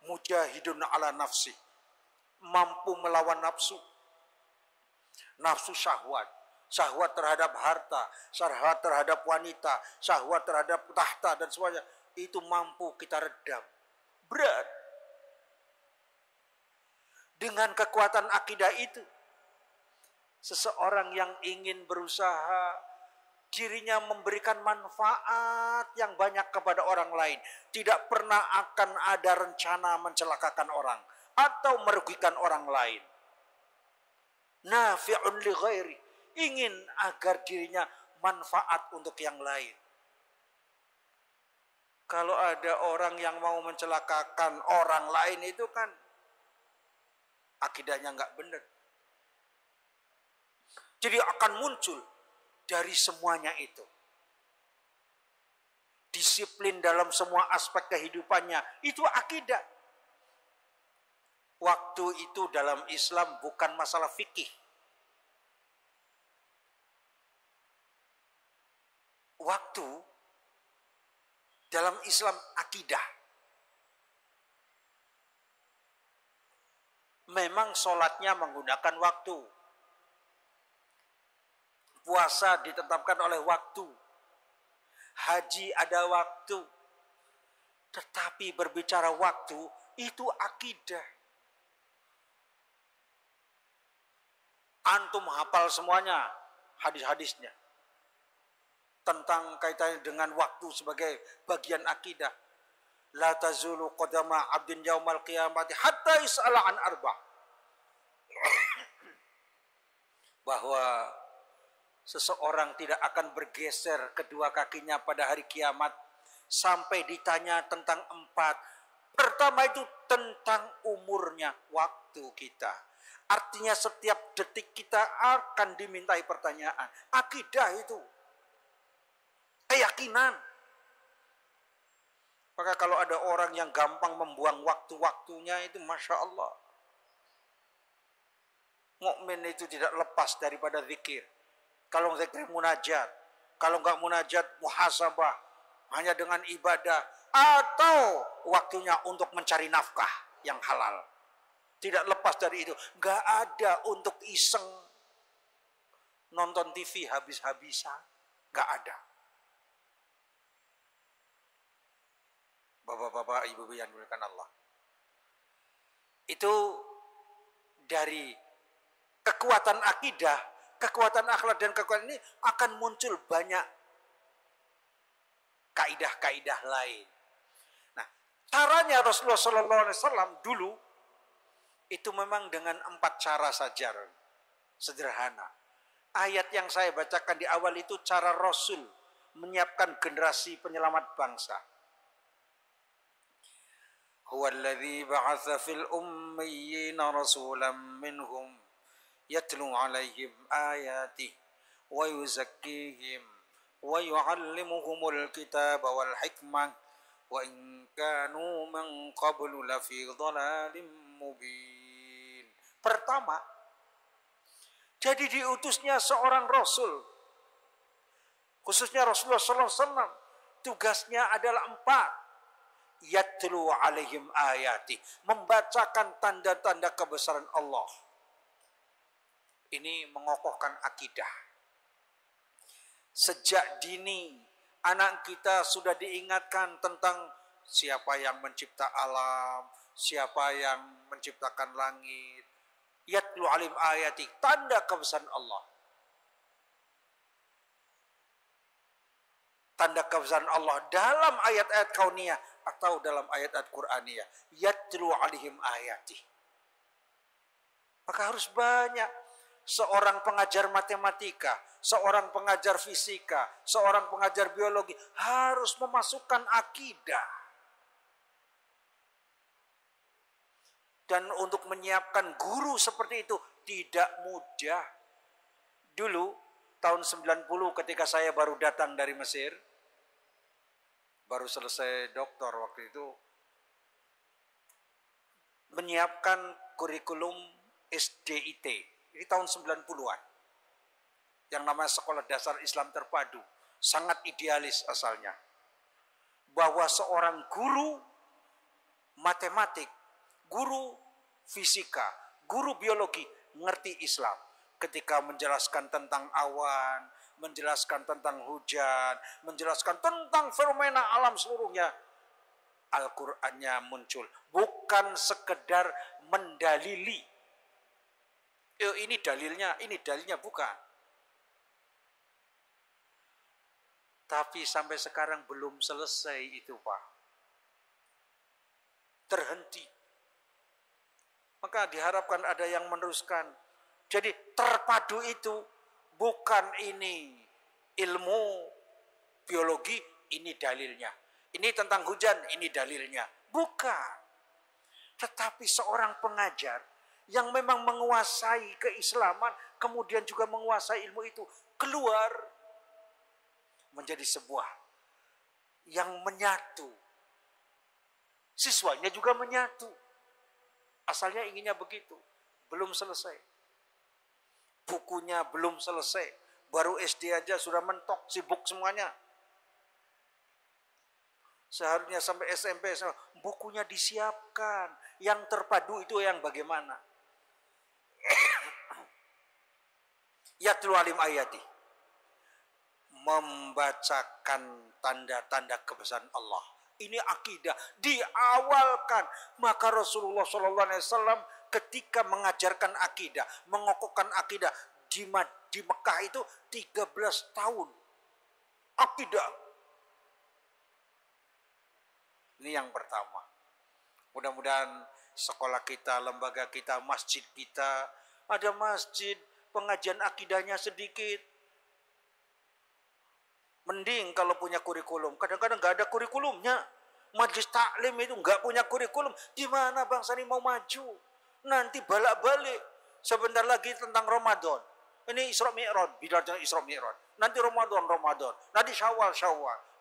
mujahidun ala nafsi, mampu melawan nafsu. Nafsu syahwat, syahwat terhadap harta, syahwat terhadap wanita, syahwat terhadap tahta dan semuanya, itu mampu kita redam. Berat. Dengan kekuatan akidah itu, seseorang yang ingin berusaha, dirinya memberikan manfaat yang banyak kepada orang lain, tidak pernah akan ada rencana mencelakakan orang atau merugikan orang lain. Nafi'un li ghairi, ingin agar dirinya manfaat untuk yang lain. Kalau ada orang yang mau mencelakakan orang lain itu kan akidahnya enggak benar. Jadi akan muncul dari semuanya itu. Disiplin dalam semua aspek kehidupannya, itu akidah. Waktu itu dalam Islam bukan masalah fikih. Waktu dalam Islam akidah. Memang sholatnya menggunakan waktu. Puasa ditetapkan oleh waktu. Haji ada waktu. Tetapi berbicara waktu, itu akidah. Antum hafal semuanya hadis-hadisnya tentang kaitannya dengan waktu sebagai bagian akidah. La tazulu qadama 'abdin yaumal qiyamati hatta yus'ala an arba'. Bahwa seseorang tidak akan bergeser kedua kakinya pada hari kiamat sampai ditanya tentang 4. Pertama itu tentang umurnya, waktu kita. Artinya setiap detik kita akan dimintai pertanyaan. Akidah itu. Keyakinan. Maka kalau ada orang yang gampang membuang waktu-waktunya itu Masya Allah. Mukmin itu tidak lepas daripada zikir. Kalau zikir munajat, kalau enggak munajat muhasabah, hanya dengan ibadah atau waktunya untuk mencari nafkah yang halal. Tidak lepas dari itu. Enggak ada untuk iseng nonton TV habis-habisan. Enggak ada. Bapak-bapak, ibu-ibu yang dimuliakan Allah. Itu dari kekuatan akidah, kekuatan akhlak dan kekuatan ini akan muncul banyak kaidah-kaidah lain. Nah, caranya Rasulullah SAW dulu itu memang dengan 4 cara saja, sederhana. Ayat yang saya bacakan di awal itu cara Rasul menyiapkan generasi penyelamat bangsa. Huwallazi ba'atsa fil ummiyina rasulan minhum yatlu 'alaihim ayatihi wa yuzakkihim wa yu'allimuhumul kitaba wal hikmah wa in kanu min qablu lafi dhalalim mubin. Pertama, jadi diutusnya seorang rasul, khususnya Rasulullah SAW, tugasnya adalah 4. Yatlu alaihim ayati, membacakan tanda-tanda kebesaran Allah. Ini mengokohkan akidah. Sejak dini anak kita sudah diingatkan tentang siapa yang mencipta alam, siapa yang menciptakan langit. Yatlu alaihim ayati, tanda kebesaran Allah. Tanda kebesaran Allah dalam ayat-ayat kauniyah atau dalam ayat-ayat Qur'aniyah. Yatlu alaihim ayati. Maka harus banyak. Seorang pengajar matematika, seorang pengajar fisika, seorang pengajar biologi harus memasukkan akidah. Dan untuk menyiapkan guru seperti itu tidak mudah. Dulu tahun 90 ketika saya baru datang dari Mesir, baru selesai doktor waktu itu, menyiapkan kurikulum SDIT. Ini tahun 90-an. Yang namanya Sekolah Dasar Islam Terpadu. Sangat idealis asalnya. Bahwa seorang guru matematik, guru fisika, guru biologi, ngerti Islam. Ketika menjelaskan tentang awan, menjelaskan tentang hujan, menjelaskan tentang fenomena alam seluruhnya, Al-Qur'annya muncul. Bukan sekedar mendalili. Ini dalilnya bukan. Tapi sampai sekarang belum selesai itu, Pak. Terhenti. Maka diharapkan ada yang meneruskan. Jadi terpadu itu bukan ini ilmu biologi, ini dalilnya. Ini tentang hujan, ini dalilnya. Bukan. Tetapi seorang pengajar yang memang menguasai keislaman, kemudian juga menguasai ilmu itu, keluar menjadi sebuah yang menyatu. Siswanya juga menyatu. Asalnya inginnya begitu. Belum selesai. Bukunya belum selesai. Baru SD aja sudah mentok, sibuk semuanya. Seharusnya sampai SMP, bukunya disiapkan. Yang terpadu itu yang bagaimana? Yatlu alim ayati, membacakan tanda-tanda kebesaran Allah. Ini akidah diawalkan. Maka Rasulullah SAW ketika mengajarkan akidah, mengokohkan akidah di Mekah itu 13 tahun. Akidah. Ini yang pertama. Mudah-mudahan sekolah kita, lembaga kita, masjid kita, ada masjid pengajian akidahnya sedikit. Mending kalau punya kurikulum. Kadang-kadang nggak ada kurikulumnya. Majelis taklim itu nggak punya kurikulum. Gimana bangsa ini mau maju? Nanti balak-balik. Sebentar lagi tentang Ramadan. Ini Isra Mi'raj, bidatnya Isra Mi'raj. Nanti Ramadan. Nanti Syawal.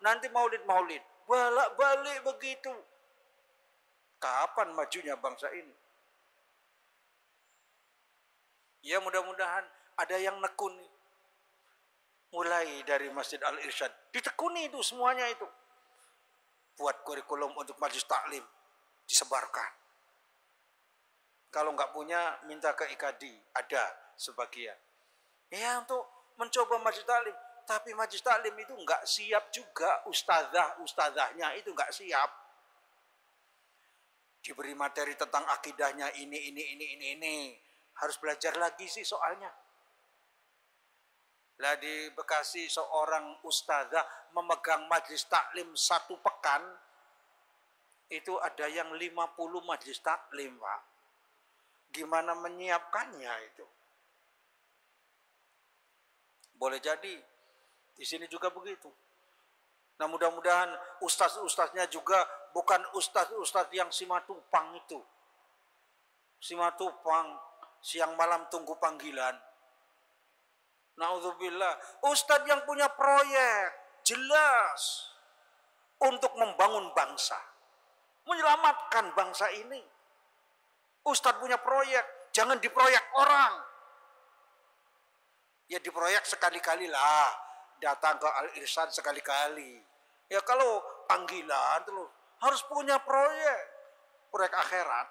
Nanti Maulid. Balak-balik begitu. Kapan majunya bangsa ini? Ya mudah-mudahan ada yang nekuni. Mulai dari Masjid Al-Irsyad. Ditekuni itu semuanya itu. Buat kurikulum untuk majelis taklim. Disebarkan. Kalau nggak punya, minta ke IKADI. Ada sebagian. Ya untuk mencoba majelis taklim. Tapi majelis taklim itu nggak siap juga. Ustadzahnya itu nggak siap. Diberi materi tentang akidahnya ini. Harus belajar lagi sih soalnya. Lah di Bekasi seorang ustadzah memegang majelis taklim 1 pekan. Itu ada yang 50 majelis taklim, Pak. Gimana menyiapkannya itu? Boleh jadi di sini juga begitu. Nah mudah-mudahan ustaz-ustaznya juga bukan ustaz-ustaz yang simatupang itu. Simatupang, siang malam tunggu panggilan. Na'udzubillah. Ustaz yang punya proyek jelas untuk membangun bangsa. Menyelamatkan bangsa ini. Ustaz punya proyek, jangan diproyek orang. Ya diproyek sekali-kali lah. Datang ke Al-Irsyad sekali-kali. Ya kalau panggilan terus harus punya proyek. Proyek akhirat.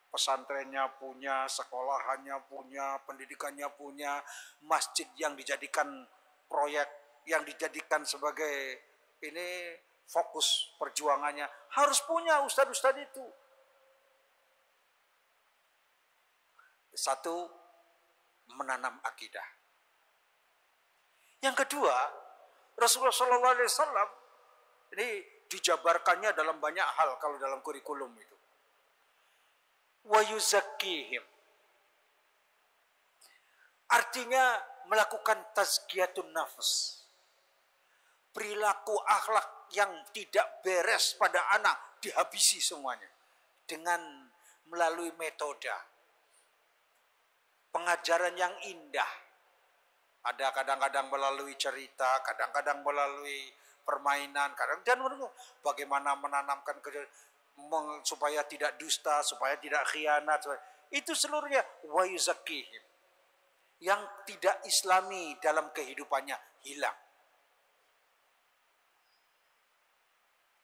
Pesantrennya punya, sekolahannya punya, pendidikannya punya, masjid yang dijadikan proyek, yang dijadikan sebagai ini fokus perjuangannya. Harus punya ustadz-ustadz itu. Satu, menanam akidah. Yang kedua, Rasulullah SAW ini dijabarkannya dalam banyak hal kalau dalam kurikulum itu. Wa yuzakkihim. Artinya melakukan tazkiyatun nafs. Perilaku akhlak yang tidak beres pada anak dihabisi semuanya dengan melalui metode pengajaran yang indah. Ada kadang-kadang melalui cerita, kadang-kadang melalui permainan, kadang-kadang bagaimana menanamkan supaya tidak dusta, supaya tidak khianat. Itu seluruhnya wa yuzakkihim. Yang tidak islami dalam kehidupannya hilang.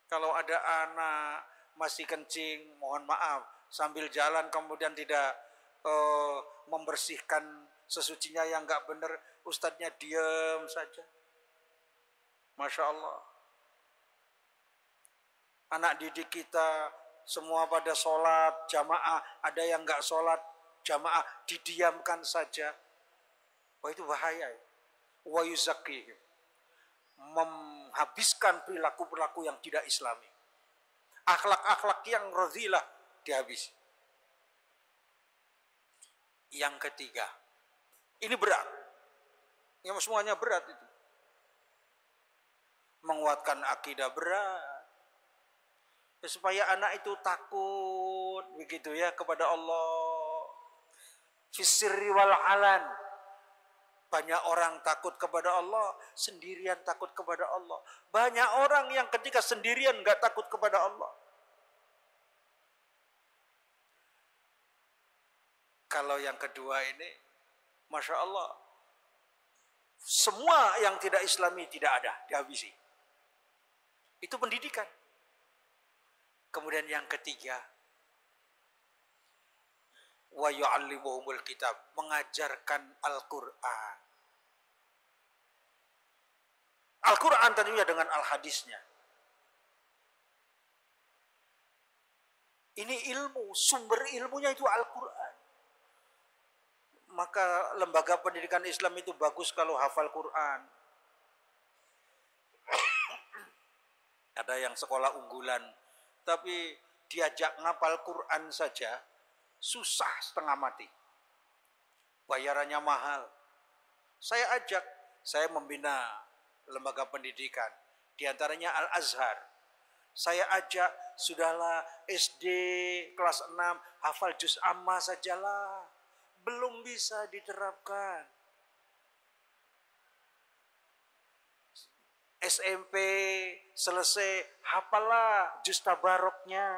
Kalau ada anak masih kencing, mohon maaf, sambil jalan kemudian tidak membersihkan sesucinya yang enggak benar, ustadznya diam saja. Masya Allah. Anak didik kita semua pada sholat jamaah, ada yang enggak sholat jamaah, didiamkan saja. Wah itu bahaya. Wa yuzakkihim. Menghabiskan perilaku-perilaku yang tidak islami. Akhlak-akhlak yang radhilah dihabisi. Yang ketiga, ini berat. Yang semuanya berat itu. Menguatkan akidah berat. Ya, supaya anak itu takut begitu ya kepada Allah. Fisirri wal alan. Banyak orang takut kepada Allah, sendirian takut kepada Allah. Banyak orang yang ketika sendirian enggak takut kepada Allah. Kalau yang kedua ini, Masya Allah, semua yang tidak islami tidak ada, dihabisi. Itu pendidikan. Kemudian yang ketiga, wa yu'allimuhumul kitab, mengajarkan Al-Quran. Al-Quran tentunya dengan al-hadisnya. Ini ilmu, sumber ilmunya itu Al-Quran. Maka lembaga pendidikan Islam itu bagus kalau hafal Quran. Ada yang sekolah unggulan, tapi diajak ngapal Quran saja, susah setengah mati. Bayarannya mahal. Saya membina lembaga pendidikan. Di antaranya Al-Azhar. Saya ajak, sudahlah SD kelas 6, hafal juz amma sajalah. Belum bisa diterapkan. SMP selesai, hafalah juz tabaroknya.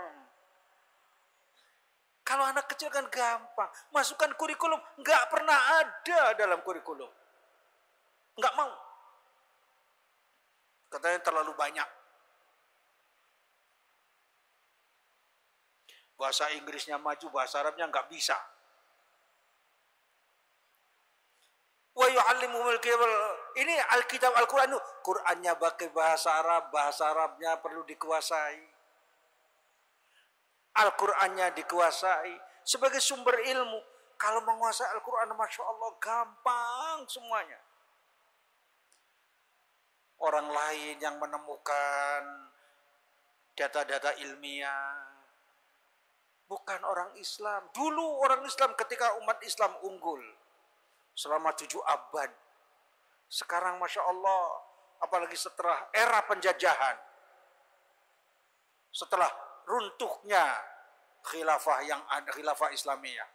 Kalau anak kecil kan gampang. Masukkan kurikulum, nggak pernah ada dalam kurikulum. Nggak mau. Katanya terlalu banyak. Bahasa Inggrisnya maju, bahasa Arabnya nggak bisa. Wa yu'allimuhumul kitab. Ini Alkitab Al-Quran itu. Qurannya pakai bahasa Arab, bahasa Arabnya perlu dikuasai. Al-Qurannya dikuasai. Sebagai sumber ilmu. Kalau menguasai Al-Quran, Masya Allah, gampang semuanya. Orang lain yang menemukan data-data ilmiah. Bukan orang Islam. Dulu orang Islam ketika umat Islam unggul. Selama 7 abad. Sekarang Masya Allah. Apalagi setelah era penjajahan. Setelah runtuhnya khilafah yang ada, khilafah Islamiyah.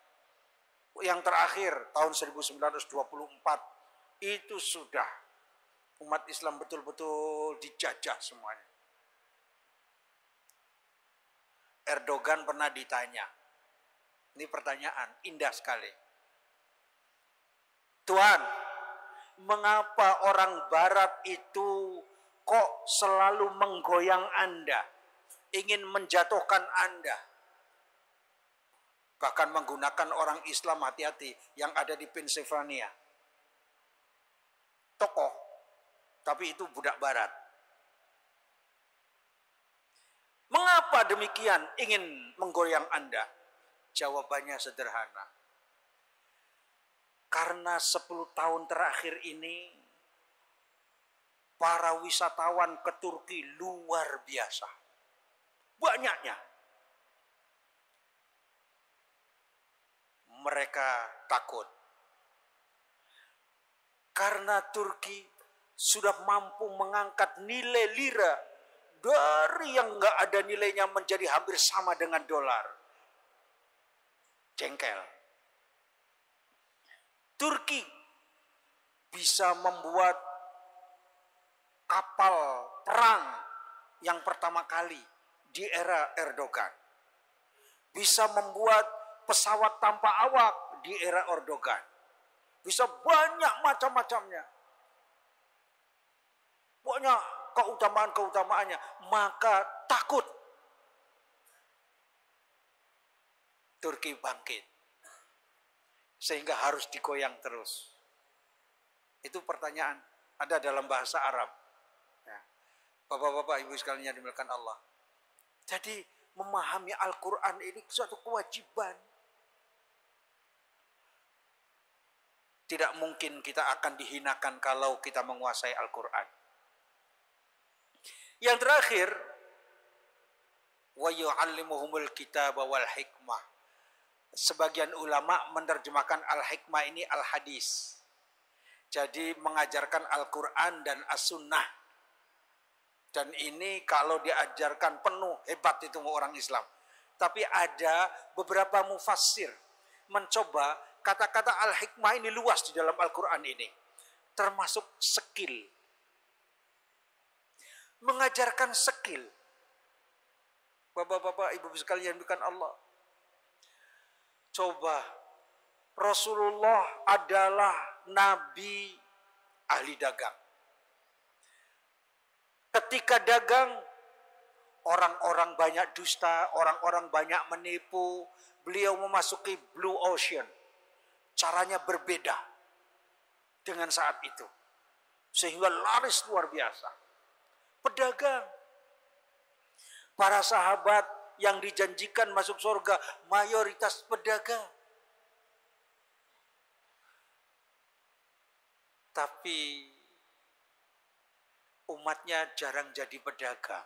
Yang terakhir tahun 1924. Itu sudah. Umat Islam betul-betul dijajah semuanya. Erdogan pernah ditanya. Ini pertanyaan indah sekali. Tuhan, mengapa orang Barat itu kok selalu menggoyang Anda? Ingin menjatuhkan Anda? Bahkan menggunakan orang Islam, hati-hati, yang ada di Pennsylvania. Tokoh, tapi itu budak Barat. Mengapa demikian ingin menggoyang Anda? Jawabannya sederhana. Karena 10 tahun terakhir ini, para wisatawan ke Turki luar biasa. Banyaknya. Mereka takut. Karena Turki sudah mampu mengangkat nilai lira dari yang nggak ada nilainya menjadi hampir sama dengan dolar. Jengkel. Turki bisa membuat kapal perang yang pertama kali di era Erdogan. Bisa membuat pesawat tanpa awak di era Erdogan. Bisa banyak macam-macamnya. Banyak keutamaan-keutamaannya. Maka takut Turki bangkit. Sehingga harus digoyang terus. Itu pertanyaan. Ada dalam bahasa Arab. Ya. Bapak-bapak, ibu sekalian yang dimuliakan Allah. Jadi memahami Al-Quran ini suatu kewajiban. Tidak mungkin kita akan dihinakan kalau kita menguasai Al-Quran. Yang terakhir, wa yu'allimuhumul kitaba wal hikmah. Sebagian ulama menerjemahkan al-hikmah ini al-hadis. Jadi mengajarkan Al-Quran dan as-sunnah. Dan ini kalau diajarkan penuh, hebat itu orang Islam. Tapi ada beberapa mufassir mencoba kata-kata al-hikmah ini luas di dalam Al-Quran ini. Termasuk skill. Mengajarkan skill. Bapak-bapak, ibu sekalian, bukan Allah. Coba, Rasulullah adalah nabi ahli dagang. Ketika dagang, orang-orang banyak dusta, orang-orang banyak menipu. Beliau memasuki Blue Ocean. Caranya berbeda dengan saat itu. Sehingga laris luar biasa. Pedagang. Para sahabat yang dijanjikan masuk surga, mayoritas pedagang. Tapi umatnya jarang jadi pedagang.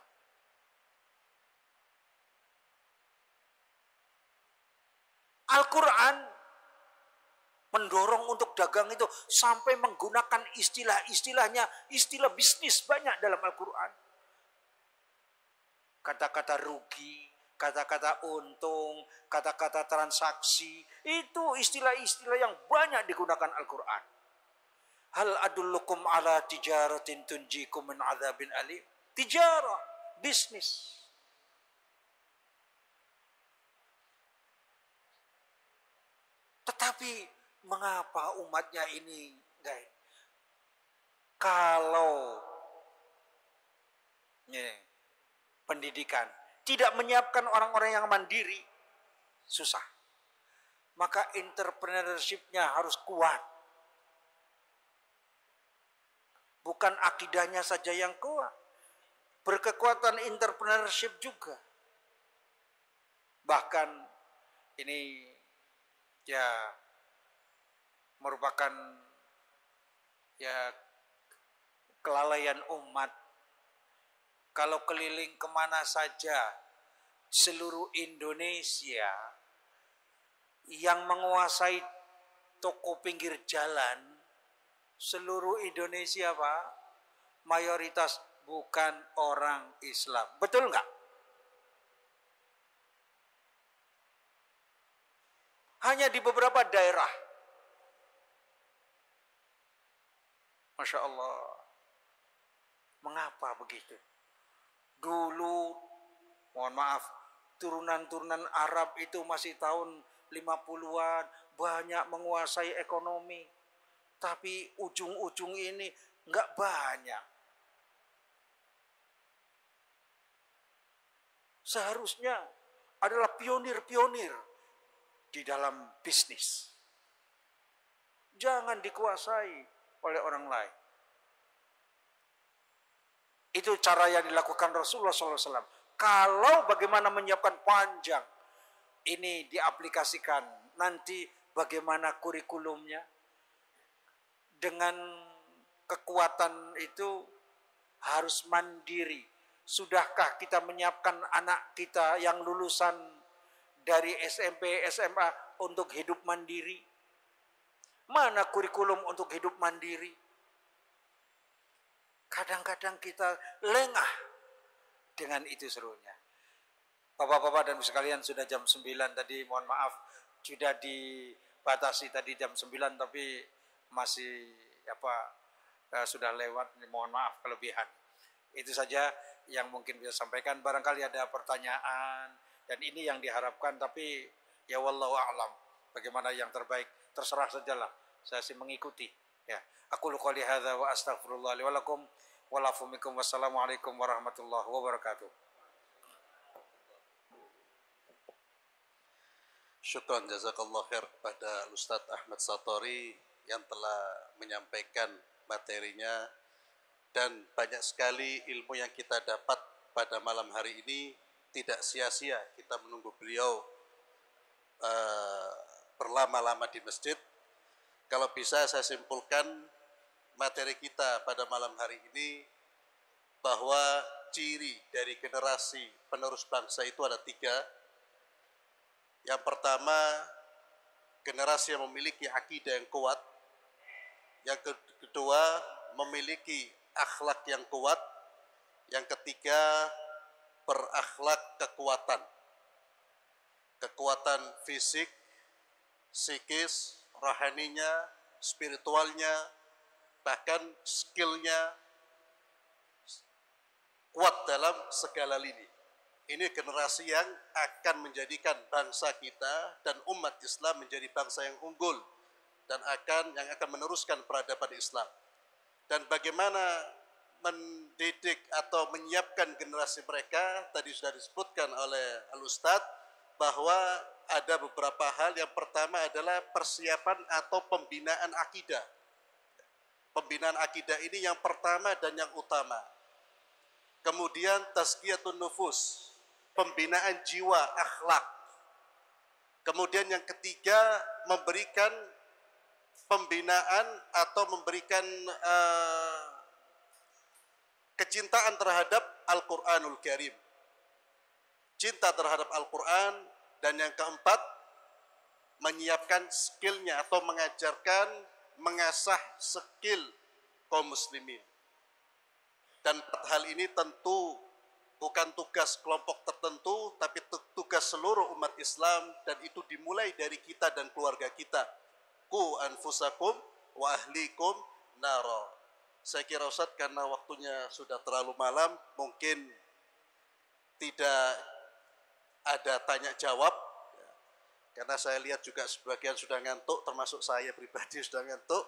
Al-Quran mendorong untuk dagang itu sampai menggunakan istilah-istilahnya, istilah bisnis banyak dalam Al-Quran. Kata-kata rugi, kata-kata untung, kata-kata transaksi, itu istilah-istilah yang banyak digunakan Al-Quran. Hal adullukum ala tijaratin tunjikum min adzabin alim. Tijarah, bisnis. Tetapi mengapa umatnya ini, guys, kalau pendidikan tidak menyiapkan orang-orang yang mandiri, susah. Maka entrepreneurship-nya harus kuat. Bukan akidahnya saja yang kuat, berkekuatan entrepreneurship juga. Bahkan ini ya merupakan ya kelalaian umat. Kalau keliling kemana saja seluruh Indonesia yang menguasai toko pinggir jalan, seluruh Indonesia Pak, mayoritas bukan orang Islam. Betul enggak? Hanya di beberapa daerah. Masya Allah. Mengapa begitu? Dulu, mohon maaf, turunan-turunan Arab itu masih tahun 50-an, banyak menguasai ekonomi. Tapi ujung-ujung ini enggak banyak. Seharusnya adalah pionir-pionir di dalam bisnis. Jangan dikuasai oleh orang lain. Itu cara yang dilakukan Rasulullah SAW. Kalau bagaimana menyiapkan panjang, ini diaplikasikan. Nanti bagaimana kurikulumnya. Dengan kekuatan itu harus mandiri. Sudahkah kita menyiapkan anak kita yang lulusan dari SMP, SMA untuk hidup mandiri? Mana kurikulum untuk hidup mandiri? Kadang-kadang kita lengah dengan itu serunya. Bapak-bapak dan sekalian, sudah jam 9 tadi, mohon maaf sudah dibatasi tadi jam 9 tapi masih sudah lewat, mohon maaf kelebihan. Itu saja yang mungkin bisa sampaikan. Barangkali ada pertanyaan dan ini yang diharapkan, tapi ya wallahu a'lam. Bagaimana yang terbaik terserah sajalah. Saya sih mengikuti. Ya, aku qouli hadza wa astaghfirullah li wa lakum wa lafu minkum. Wassalamualaikum warahmatullahi wabarakatuh. Syukran jazakallah khair kepada Ustaz Ahmad Satori yang telah menyampaikan materinya, dan banyak sekali ilmu yang kita dapat pada malam hari ini. Tidak sia-sia kita menunggu beliau berlama-lama di masjid. Kalau bisa saya simpulkan materi kita pada malam hari ini, bahwa ciri dari generasi penerus bangsa itu ada 3. Yang pertama, generasi yang memiliki akidah yang kuat. Yang kedua, memiliki akhlak yang kuat. Yang ketiga, berakhlak kekuatan. Kekuatan fisik, psikis, rohaninya, spiritualnya, bahkan skillnya kuat dalam segala lini. Ini generasi yang akan menjadikan bangsa kita dan umat Islam menjadi bangsa yang unggul dan yang akan meneruskan peradaban Islam. Dan bagaimana mendidik atau menyiapkan generasi mereka, tadi sudah disebutkan oleh Al-Ustadz bahwa ada beberapa hal. Yang pertama adalah persiapan atau pembinaan akidah. Pembinaan akidah ini yang pertama dan yang utama. Kemudian tazkiyatun nufus, pembinaan jiwa, akhlak. Kemudian yang ketiga, memberikan pembinaan atau memberikan kecintaan terhadap Al-Quranul Karim. Cinta terhadap Al-Quran. Dan yang keempat, menyiapkan skillnya atau mengajarkan, mengasah skill kaum muslimin. Dan hal ini tentu bukan tugas kelompok tertentu, tapi tugas seluruh umat Islam, dan itu dimulai dari kita dan keluarga kita. Qu anfusakum wa ahlikum naro. Saya kira Ustaz, karena waktunya sudah terlalu malam, mungkin tidak ada tanya jawab. karena saya lihat juga sebagian sudah ngantuk, termasuk saya pribadi sudah ngantuk.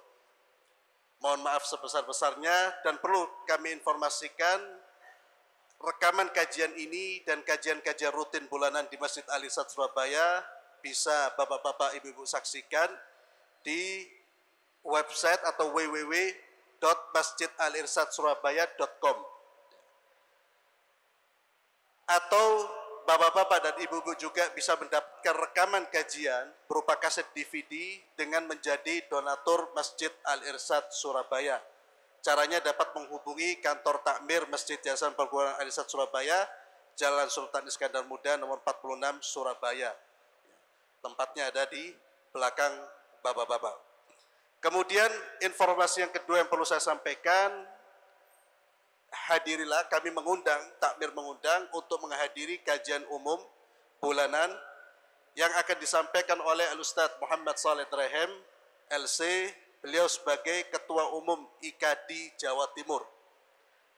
Mohon maaf sebesar-besarnya, dan perlu kami informasikan rekaman kajian ini dan kajian-kajian rutin bulanan di Masjid Al-Irsyad Surabaya bisa Bapak-bapak Ibu-ibu saksikan di website atau www.masjidalirsyadsurabaya.com, atau Bapak-bapak dan Ibu-ibu juga bisa mendapatkan rekaman kajian berupa kaset DVD dengan menjadi donatur Masjid Al-Irsyad Surabaya. Caranya dapat menghubungi kantor takmir Masjid Yayasan Perguruan Al-Irsyad Surabaya, Jalan Sultan Iskandar Muda nomor 46 Surabaya. Tempatnya ada di belakang Bapak-bapak. Kemudian informasi yang kedua yang perlu saya sampaikan, hadirilah, kami mengundang, takmir mengundang untuk menghadiri kajian umum bulanan yang akan disampaikan oleh Al-Ustadz Muhammad Saleh Drehem, LC, beliau sebagai Ketua Umum IKADI Jawa Timur.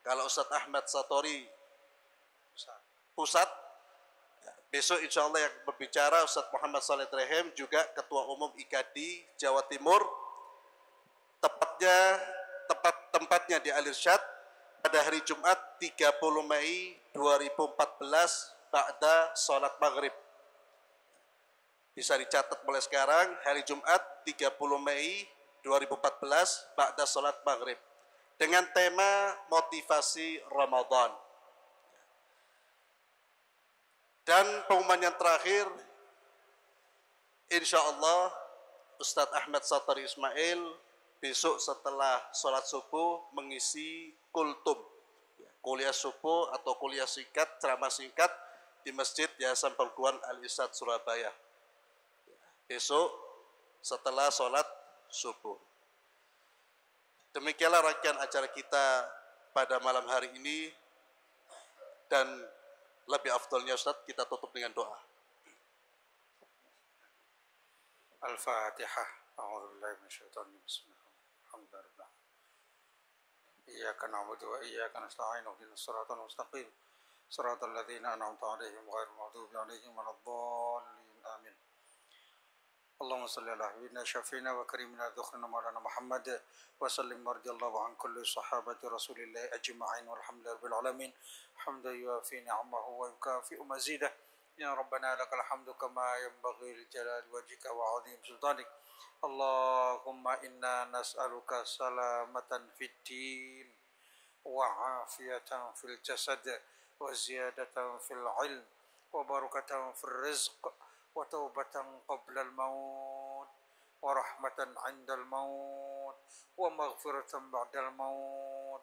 Kalau Ustadz Ahmad Satori Pusat, besok insya Allah yang berbicara Ustadz Muhammad Saleh Drehem, juga Ketua Umum IKADI Jawa Timur, tempatnya di Al-Irsyad pada hari Jumat 30 Mei 2014 ba'da salat maghrib. Bisa dicatat mulai sekarang, hari Jumat 30 Mei 2014 ba'da salat maghrib, dengan tema motivasi Ramadan. Dan pengumuman yang terakhir, insya Allah Ustadz Ahmad Satori Ismail besok setelah sholat subuh mengisi kultum, kuliah subuh atau kuliah singkat, ceramah singkat di Masjid Yayasan Perguruan Al-Irsyad Surabaya. Besok setelah sholat subuh. Demikianlah rangkaian acara kita pada malam hari ini, dan lebih afdolnya Ustaz kita tutup dengan doa. Al-Fatihah. A'udzubillahi minasyaitonir rajim. Bismillahirrahmanirrahim. Alhamdulillah. Iyyaka na'budu wa iyyaka nasta'in. Ihdinas siratal mustaqim. Siratal ladzina an'amta 'alaihim ghairil maghdubi 'alaihim waladdallin. Amin. Allahumma shalli ala habibina syafiina wa karimina dhukrina maulana Muhammad wa sallim radhiyallahu an kulli sahabati Rasulillah ajma'in walhamdulillahi rabbil alamin. Hamdan yuwafi ni'amahu wa yukafi'u mazidah. Ya Rabbana lakal hamdu kama yanbaghi li jalali wajhika wa 'azim sultanik. Allahumma inna nas'aluka salamatan fid din wa 'afiyatan fil jasad wa ziyadatan fil ilm wa barakatan fil rizq wa taubatan qabla al maut wa rahmatan 'inda al maut wa maghfiratan ba'da al maut.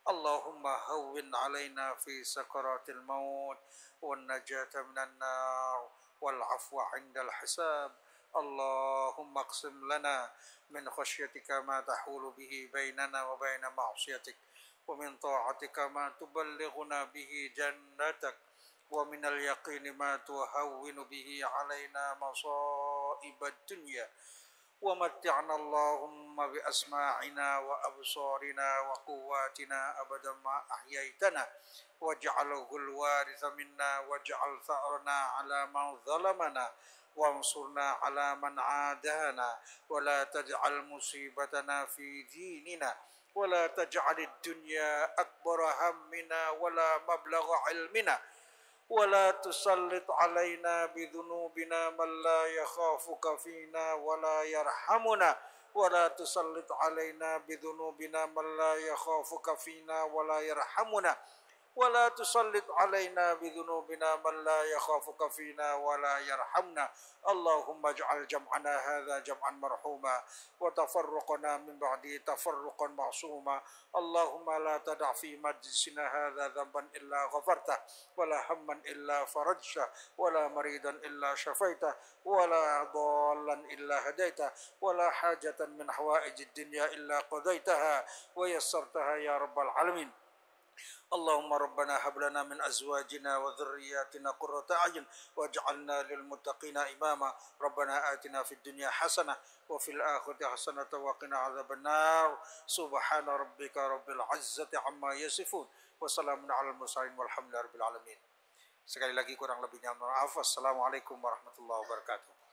Allahumma hawwin 'alaina fi sakaratil maut wan najata minan nar wal 'afwa 'inda al hisab. Allahumma aqsim lana min khasyatika ma tahulu bihi bainana wa baina ma'siyatik wa min ta'atika ma tuballighuna bihi jannatak wa min al-yaqini ma tuhawwinu bihi alaina masa'ibad dunya wa matti'na Allahumma bi asma'ina wa absarina wa quwwatina abadan ma ahyaitana waj'alhu al-waritha minna waj'al tha'rana 'ala man zalamana وانصرنا على من عادانا ولا تجعل مصيبتنا في ديننا ولا تجعل الدنيا أكبر همنا ولا مبلغ علمنا ولا تسلط علينا بذنوبنا من لا يخافك فينا ولا يرحمنا ولا تسلط علينا بذنوبنا من لا يخافك فينا ولا يرحمنا ولا تسلط علينا بذنوبنا من لا يخافك فينا ولا يرحمنا. اللهم اجعل جمعنا هذا جمعا مرحوما وتفرقنا من بعده تفرقا معصوما. اللهم لا تدع في مجلسنا هذا ذنبا إلا غفرته ولا هما إلا فرجته ولا مريضا إلا شفيته ولا ضالا إلا هديته ولا حاجة من حوائج الدنيا إلا قضيتها ويسرتها يا رب العالمين. اللهم ربنا هب لنا من أزواجنا وذرياتنا قرة أعين واجعلنا للمتقين إماما. ربنا آتنا في الدنيا حسنة وفي الآخرة حسنة وقنا عذاب النار. سبحان ربك رب العزة عما يصفون وسلام على المرسلين والحمد لله رب العالمين. Sekali lagi kurang lebihnya maaf. Wassalamualaikum warahmatullahi wabarakatuh.